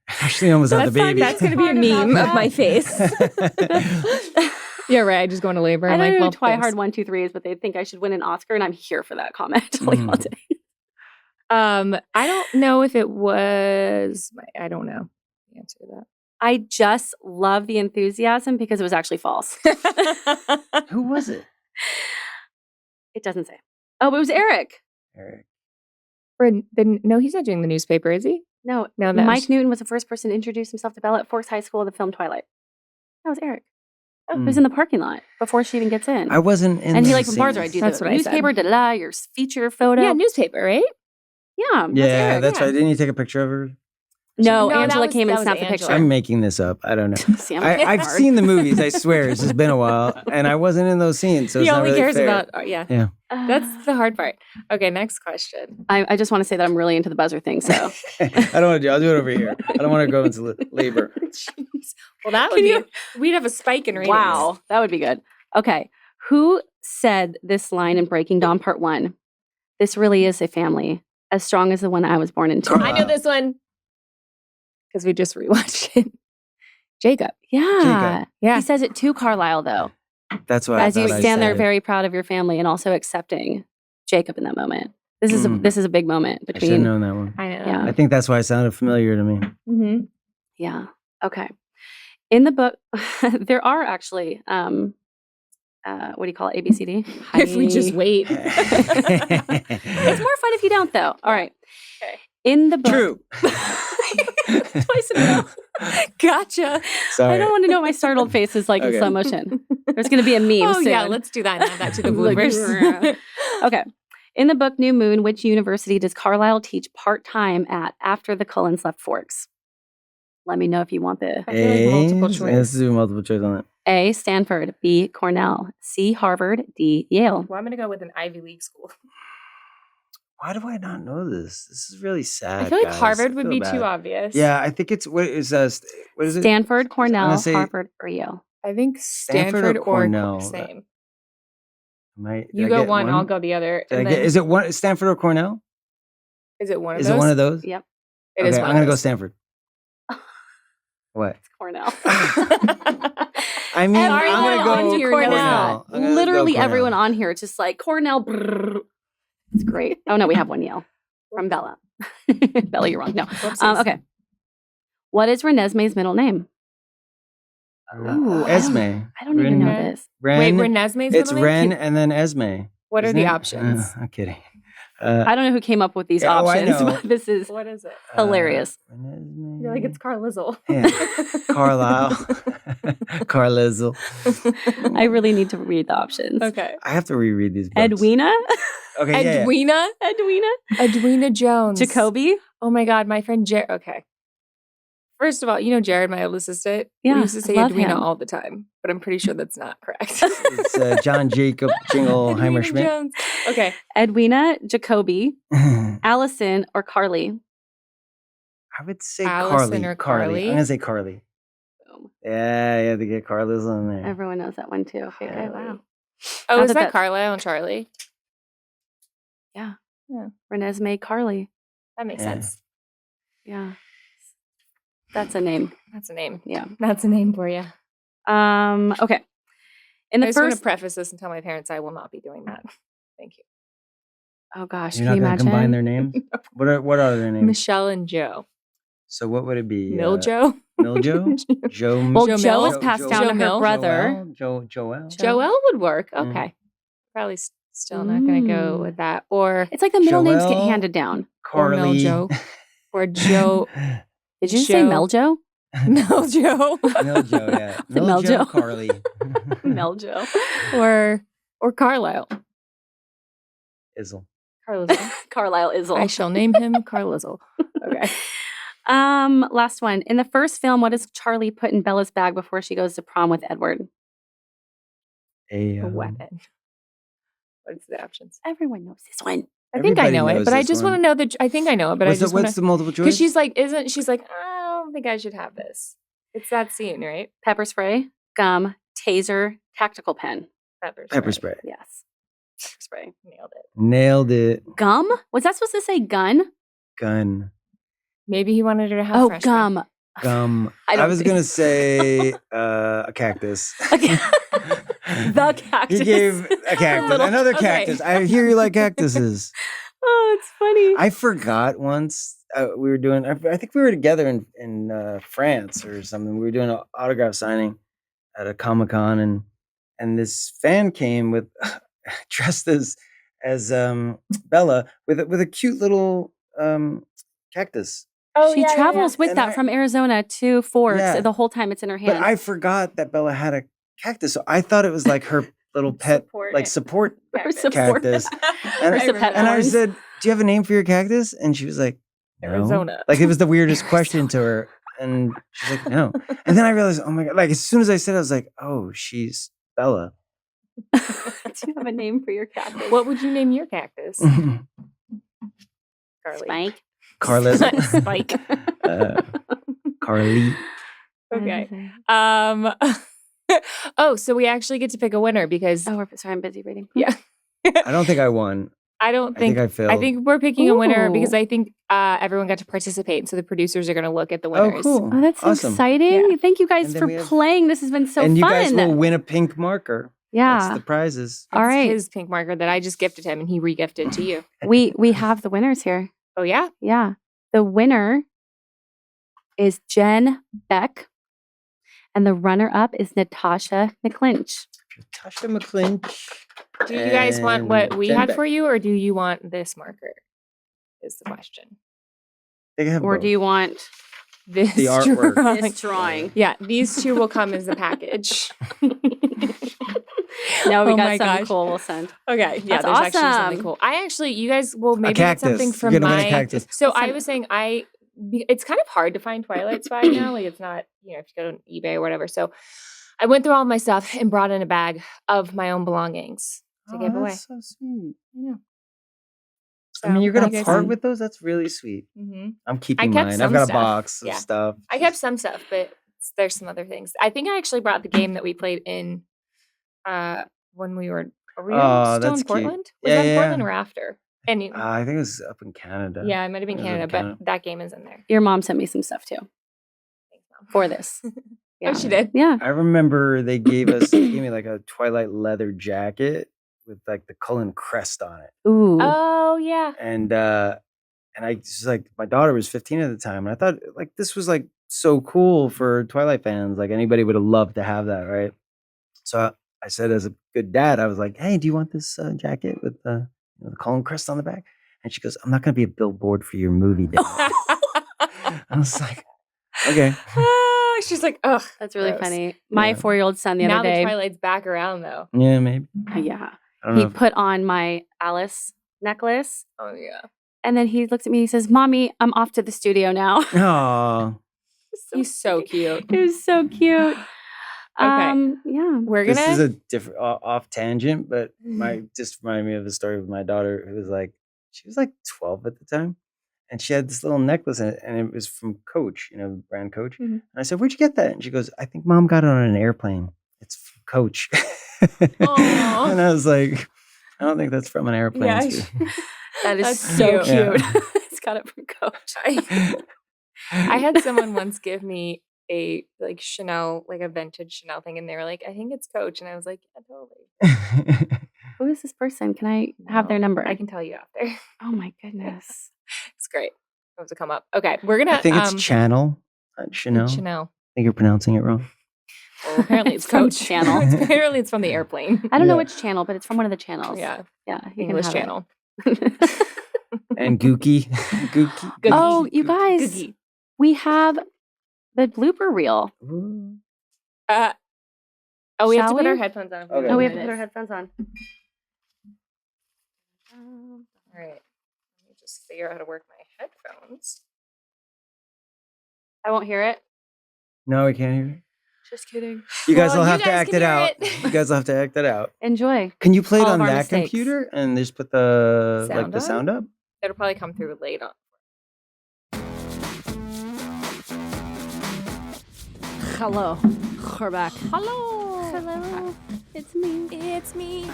Ashley almost had the baby. That's going to be a meme of my face. Yeah, right. I just go into labor. I I'm don't like, know well, who Twihard thanks. 1, 2, 3 is, but they think I should win an Oscar, and I'm here for that comment. Like, Mm. all day. I don't know if it was. I don't know the answer to I just love the enthusiasm because it was actually false. that. Who was it? It doesn't say. Oh, but it was Eric. Eric. No, he's not doing the newspaper, is he? No, No, that Mike was- Newton was the first person to introduce himself to Bella at Forks High School of the film Twilight. That was Eric. Oh, He was in the parking lot before she even gets in. I wasn't in. and he the like bombars her. I scenes. do That's the what I said. newspaper, da your feature photo. Yeah, newspaper, right? Yeah, Yeah, Eric, that's yeah. right. Didn't you take a picture of her? No, No, Angela that came and was snapped the Angela. picture. I'm making this up. I don't know. See, I'm I've hard. seen the movies. I swear, it's just been a while, and I wasn't in those scenes, so He it's not only really cares fair. about. Oh, yeah. Yeah. That's the hard part. Okay, next question. I just want to say that I'm really into the buzzer thing. So I don't want to do. I'll do it over here. I don't want to go into labor. Jeez. Well, that would be. We'd have a spike in ratings. wow, that would be good. Okay, who said this line in Breaking Dawn Part 1? This really is a family. as strong as the one I was born into? Carlisle. I know this one because we just rewatched it. Jacob. Yeah. Yeah. He says it to Carlisle, though, That's what as I you thought I stand there said. very proud of your family and also accepting Jacob in that moment. This is a big moment I should have between. known that one. I know. Yeah. I think that's why it sounded familiar to me. Mm-hmm. Yeah. Okay. In the book, there are actually, what do you call it? ABCD? If we just wait. It's more fun if you don't, though. All right. Okay. In the book. True. Twice in a row. Gotcha. Sorry. I don't want to know what my startled face is like in Okay. slow motion. There's going to be a meme Oh, soon. yeah. Let's do that. Add that to the Like, bloopers. Okay. In the book New Moon, which university does Carlisle teach part-time at after the Cullens left Forks? Let me know if you want the I feel like multiple choice. Let's do multiple choice on it. A, Stanford, B, Cornell, C, Harvard, D, Yale. Well, I'm going to go with anIvy League school. Why do I not know this? This is really sad. I feel like guys. Harvard I would feel be bad. too obvious. Yeah, I think it's what is it? Stanford, Cornell, gonna say- Harvard, or Yale. I think Stanford or Stanford or Cornell? same. Did You I go get one, I'll go the other. Did I and get, then- is it one Stanford or Cornell? Is it one of Is those? it one of those? Yep, It is Okay, one I'm of gonna go those. Stanford. What? Cornell. I mean, I'm Everyone gonna go on here knows Cornell. that. I'm gonna Literally go Cornell. everyone on here is just like, Cornell. Brrr. It's great. Oh, no, we have one Yale from Bella. Bella, you're wrong. No. Whoopsies. Okay. What is Renesmee's middle name? Ooh, Esme. I don't even know Ren- this. Ren. Wait, Renesmee's It's middle Ren name? and then Esme. What are isn't the it? options? I'm kidding. I don't know who came up with these Yeah, oh, I options, know. but this is What is it? hilarious. Renesmee. You're like, it's Carlizzle. Yeah. Carlisle. Carlizzle. I really need to read the options. Okay. I have to reread these books. Edwina? Okay, yeah, yeah. Edwina? Edwina? Edwina Jones. Jacoby? Oh my God, my friend Jared. Okay. First of all, you know Jared, my old assistant? Yeah, We used to I say love Edwina him. all the time, but I'm pretty sure that's not correct. It's John Jacob Jingleheimer Edwina Schmidt. Jones. Okay. Edwina, Jacoby, I Allison, or Carly? would say Allison Carly. or Carly. Carly? I'm gonna say Carly. Boom. Yeah, you have to get Carlizzle in there. Everyone knows that one too. Okay, Carly. wow. Oh, Not is that that that's- Carlisle and Charlie? Renesmee Carly. That makes Yeah. sense. Yeah. That's a name. That's a name. Yeah. That's a name for you. Okay. In I the just want to first preface this and tell my parents I will not be doing that. Thank you. Oh gosh, You're can not you gonna imagine? combine their names? What are their names? Michelle and Joe. So what would it be? Miljo? Miljo? Joe. Well, Joe Joe Mill? is passed Joe down to her Mill? brother. Joel. Joelle would work. Mm. Okay. Probably still not going to go Mm. with that. Or It's like the middle names get Joelle. handed down. Carly. Miljo. Or Joe. Did you say Joe- Meljo? Miljo. Miljo, yeah. it Meljo? Carly. Meljo. or Carlisle. Izzle. Carlisle. Carlisle Izzle. I shall name him Carlizzle. Okay. Last one. In the first film, what does Charlie put in Bella's bag before she goes to prom with Edward? A A weapon. What's the options? Everyone knows this one. I think I Everybody know it, knows but I this just want to one. know that. I think I know it, but I just want what's to. the multiple choice? Because she's like, I don't think I should have this. It's that scene, right? Pepper spray, gum, taser, tactical pen. Pepper spray. Yes. Pepper spray. Nailed it. Nailed it. Gum? Was that supposed to say gun? Gun. Maybe he wanted her to have Oh, fresh gum. Gum. I I, don't was think- gonna say a cactus. The cactus. He gave a cactus. little- Another okay. cactus. I hear you like cactuses. Oh, it's funny. I forgot once we were doing. I think we were together in France or something. We were doing an autograph signing at a Comic-Con, and this fan came with dressed as Bella with a cute little cactus. Oh, she travels with And that I- from Arizona to Forks Yeah. the whole time it's in her hand. But I forgot that Bella had a cactus, so I thought it was like her little pet, Support like it. support Her support. cactus. And, Her pet and I thorns. said, "Do you have a name for your cactus?" And she was like, "No." Arizona. Like it was the weirdest question to her, and she's like, "No." And then I realized, oh my god! Like as soon as I said it, I was like, "Oh, she's Bella." Do you have a name for your cactus? What would you name your cactus? Carly. Spike. Carlos. Spike. Carly. Okay. Oh, so we actually get to pick a winner because Oh, sorry, I'm busy reading. Yeah. I don't think I won. I don't I think think. I failed. I think we're picking a winner because Ooh. I think everyone got to participate, and so the producers are going to look at the Oh, winners. cool. Oh, that's so Awesome. exciting. Yeah. Thank you guys And then for we have- playing. This has been so and fun. you guys will win a pink marker. That's Yeah. the prizes. All It's right. his pink marker that I just gifted him, and he regifted to you. We have the winners here. Oh yeah, Yeah. The winner is Jen Beck. And the runner-up is Natasha McClinch. Natasha McClinch. do you guys want what and we Jen had Beck. for you, or do you want this marker? Is the question. They can have Or both. do you want This The artwork. drawing. this drawing? Yeah, these two will come as the package. No, we Oh got my something gosh. cool we'll send. Okay, yeah, That's there's actually awesome. something cool. I actually, you guys will maybe get cactus. something You're from gonna win a my. cactus. So I Send- was saying, it's kind of hard to find Twilight Swag now. Like it's not, if you go on eBay or whatever. So I went through all my stuff and brought in a bag of my own belongings to give away. That's so sweet. I know. I mean, you're gonna that's part fun. with those. That's really sweet. Mhm. I'm keeping kept mine. I've some got a stuff. box of Yeah. stuff. I kept some stuff, but there's some other things. I think I actually brought the game that we played in when we were. Are we Oh, still that's in cute. Portland? Was Yeah, that in yeah, Portland yeah. or after? And I think it was up in Canada. yeah, it might have been It was up Canada, in but Canada. that game is in there. Your mom sent me some stuff too Thanks, Mom. for this. Oh, she did. Yeah. I remember they gave me like a Twilight leather jacket with like the Cullen crest on it. Ooh. Oh yeah. And I just like, my daughter was 15 at the time, and I thought like this was like so cool for Twilight fans. Like anybody would have loved to have that, right? So I said, as a good dad, I was like, "Hey, do you want this jacket with the Cullen crest on the back?" And she goes, "I'm not going to be a billboard for your movie, Dad." I was like, "Okay." She's like, ugh. That's really gross. funny. My Yeah. 4-year-old son the Now other the day. Twilight's back around though. Yeah, maybe. Yeah. I don't He know. put on my Alice necklace. Oh yeah. And then he looks at me and he says, "Mommy, I'm off to the studio now." Oh, He's so cute. It was so cute. Yeah. We're this gonna is a different off tangent, but my just reminded me of a story with my daughter who was like, she was like 12 at the time, and she had this little necklace in it, and it was from Coach, brand Coach. Mhm. And I said, "Where'd you get that?" And she goes, "I think Mom got it on an airplane. It's from Coach." Aw. And I was like, "I don't think that's from an airplane." Yeah, sweetie." That is That's so cute. cute. It's got it from Coach. I had someone once give me a like Chanel, like a vintage Chanel thing, and they were like, "I think it's Coach," and I was like, "Yeah, totally." Who is this person? Can I have their No, number? I can tell you after. Oh my goodness. It's great. It was to come up. Okay, we're gonna. I think it's Channel, not Chanel. it's I Chanel. think you're pronouncing it wrong. Well, apparently it's It's from Coach. Channel. Apparently it's from the airplane. I don't know Yeah. which channel, but it's from one of the channels. Yeah, Yeah. You English can have channel. it. And Gookie. Gookie. Gookie. Oh, you guys, Googie. we have the blooper reel. Ooh. Oh, we have Shall to put our we? headphones on. if Okay. know Oh, we what have to it put our is. headphones on. All right. Let me just figure out how to work my headphones. I won't hear it. No, we can't hear it. Just kidding. You guys Well, will you have to guys act can it hear out. it. You guys will have to act it out. Enjoy. Can you play it All on of our that mistakes. computer and just put the Sound the on? sound up? It'll probably come through late on. Hello. We're back. Hello. Hello. It's me. It's me.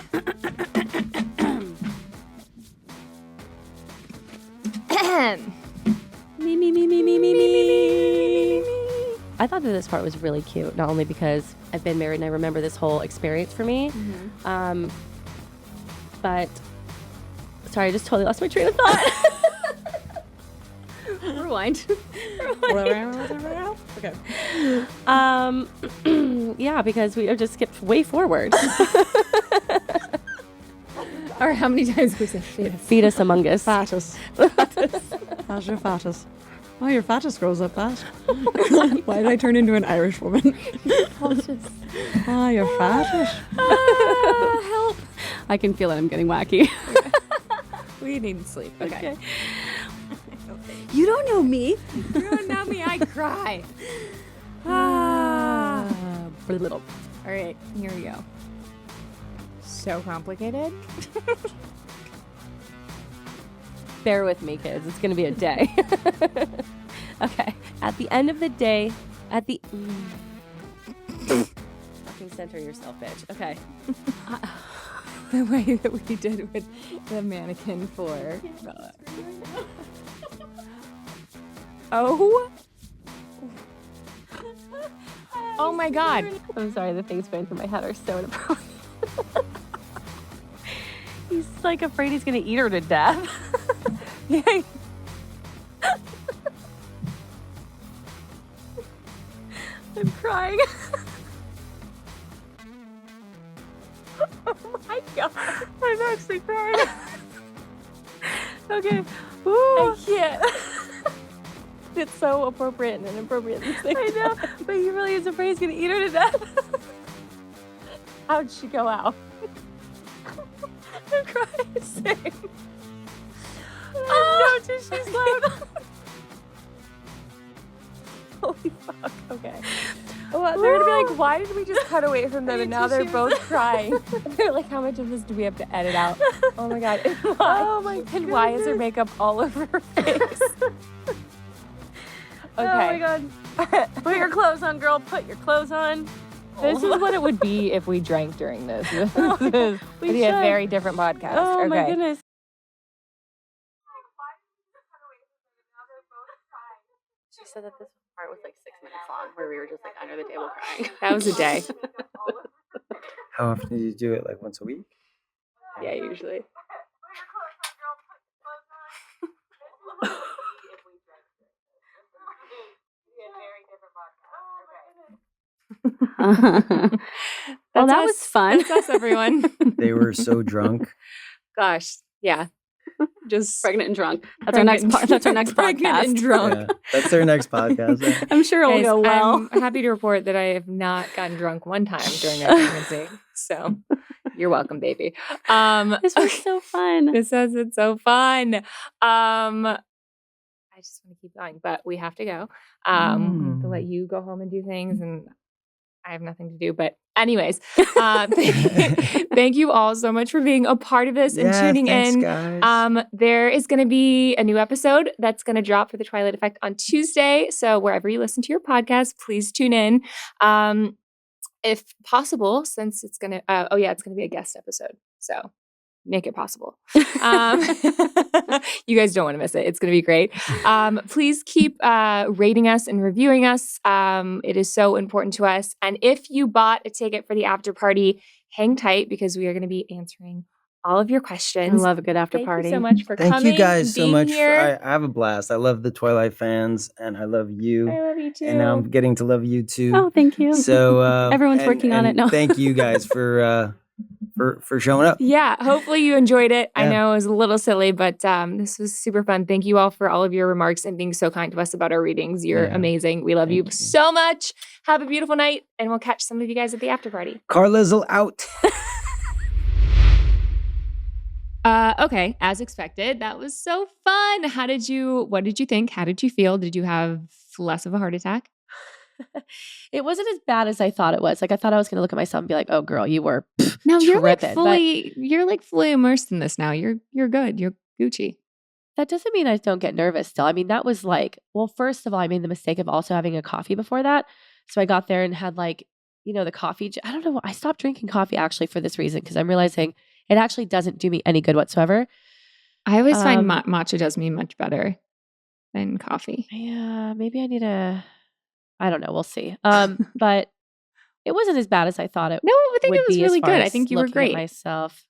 Me. I thought that this part was really cute, not only because I've been married and I remember this whole experience for me, but sorry, I just totally lost my train of thought. Rewind. Okay. Yeah, because we have just skipped way forward. Or how many times we said fetus? Fetus among us. Fattest. How's your fattest? Oh, your fattest grows up fast. Why did I turn into an Irish woman? Ah, your fattest. Help. I can feel it. I'm getting wacky. We need sleep. Okay. You don't know me. You don't know me, I cry. Little. All right, here we go. So complicated. Bear with me, kids. It's going to be a day. Okay. At the end of the day, fucking center yourself, bitch. Okay. the way that we did with the mannequin for Bella. Oh. Oh my God. I'm sorry, the things going through my head are so inappropriate. He's like afraid he's gonna eat her to death. Yeah. I'm crying. Oh my God. I'm actually crying. Okay. Ooh. I can't. It's so appropriate and inappropriate. I know, but he really is afraid he's gonna eat her to death. How'd she go out? I'm crying. Same. Oh, no, she's loud. Holy fuck. Okay. Well, they're gonna be like, why did we just cut away from them and now they're both crying? They're like, how much of this do we have to edit out? Oh my God. And why? Oh my And why is there makeup all over her face? Okay. Oh my God. Put your clothes on, girl. Put your clothes on. This is what it would be if we drank during this. This would We be a should. very different podcast. Oh my Okay. goodness. She said that this part was like 6 minutes long, where we were just like under the table crying. That was a day. How often do you do it? Like once a week? Yeah, usually. Well, that was fun. That's us, everyone. They were so drunk. Gosh, yeah. Just Pregnant and drunk. That's our next part. That's our next pregnant podcast. and drunk. Yeah, that's our next podcast. I'm sure it'll Guys, go well. I'm happy to report that I have not gotten drunk one time during my pregnancy. So you're welcome, baby. This was so fun. This has been so fun. I just want to keep going, but we have to go. We have to let you go home and do things, and I have nothing to do. But anyways, thank you all so much for being a part of this and tuning thanks, in. Guys. There is going to be a new episode that's going to drop for the Twilight Effect on Tuesday. So wherever you listen to your podcast, please tune in. If possible, since it's going to, it's going to be a guest episode. So make it possible. You guys don't want to miss it. It's going to be great. Please keep rating us and reviewing us. It is so important to us. And if you bought a ticket for the after party, hang tight because we are going to be answering all of your I questions. love a good after Thank party. you so much for Thank coming. you guys so being much. here. I have a blast. I love the Twilight fans, and I love you. I love you too. And now I'm getting to love you too. Oh, thank you. So Everyone's working on it now. Thank you guys for showing up. Yeah, hopefully you enjoyed it. I Yeah. know it was a little silly, but this was super fun. Thank you all for all of your remarks and being so kind to us about our readings. You're Yeah. amazing. We love Thank you you. so much. Have a beautiful night, and we'll catch some of you guys at the after party. Carlisle out. Okay, as expected, that was so fun. What did you think? How did you feel? Did you have less of a heart attack? It wasn't as bad as I thought it was. Like I thought I was gonna look at myself and be like, "Oh, girl, you were." No, you're like tripping, fully immersed in this now. You're good. You're Gucci. That doesn't mean I don't get nervous still. I mean, that was like, well, first of all, I made the mistake of also having a coffee before that. So I got there and had like, the coffee. I don't know. I stopped drinking coffee actually for this reason because I'm realizing it actually doesn't do me any good whatsoever. I always find matcha does me much better than coffee. Yeah, maybe I need I don't know. We'll see. But it wasn't as bad as I thought it No, I think would it was be as really far good. I as think you were looking at great. myself.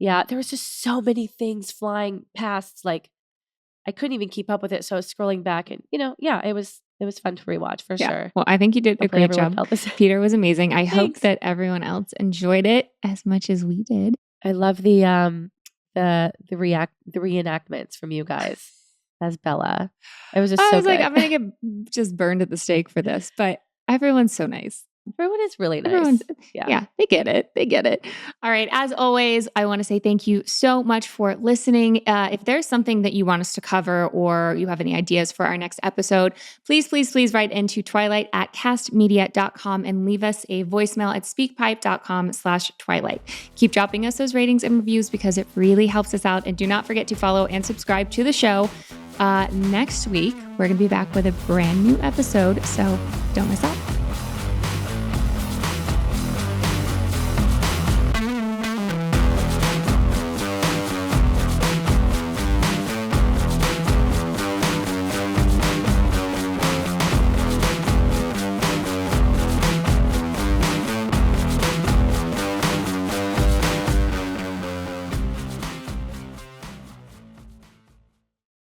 Yeah, there was just so many things flying past. Like I couldn't even keep up with it. So I was scrolling back, and it was fun to rewatch for sure. Well, I think you did a Hopefully great everyone job. felt the same. Peter was amazing. I hope Thanks. that everyone else enjoyed it as much as we did. I love the reenactments from you guys as Bella. It was just I so was like, good. I'm gonna get just burned at the stake for this, but everyone's so nice. Everyone is really nice. Everyone's Yeah. they get it. They get it. All right. As always, I want to say thank you so much for listening. If there's something that you want us to cover or you have any ideas for our next episode, please write into twilight@castmedia.com and leave us a voicemail at speakpipe.com/twilight. Keep dropping us those ratings and reviews because it really helps us out. And do not forget to follow and subscribe to the show. Next week, we're going to be back with a brand new episode. So don't miss out.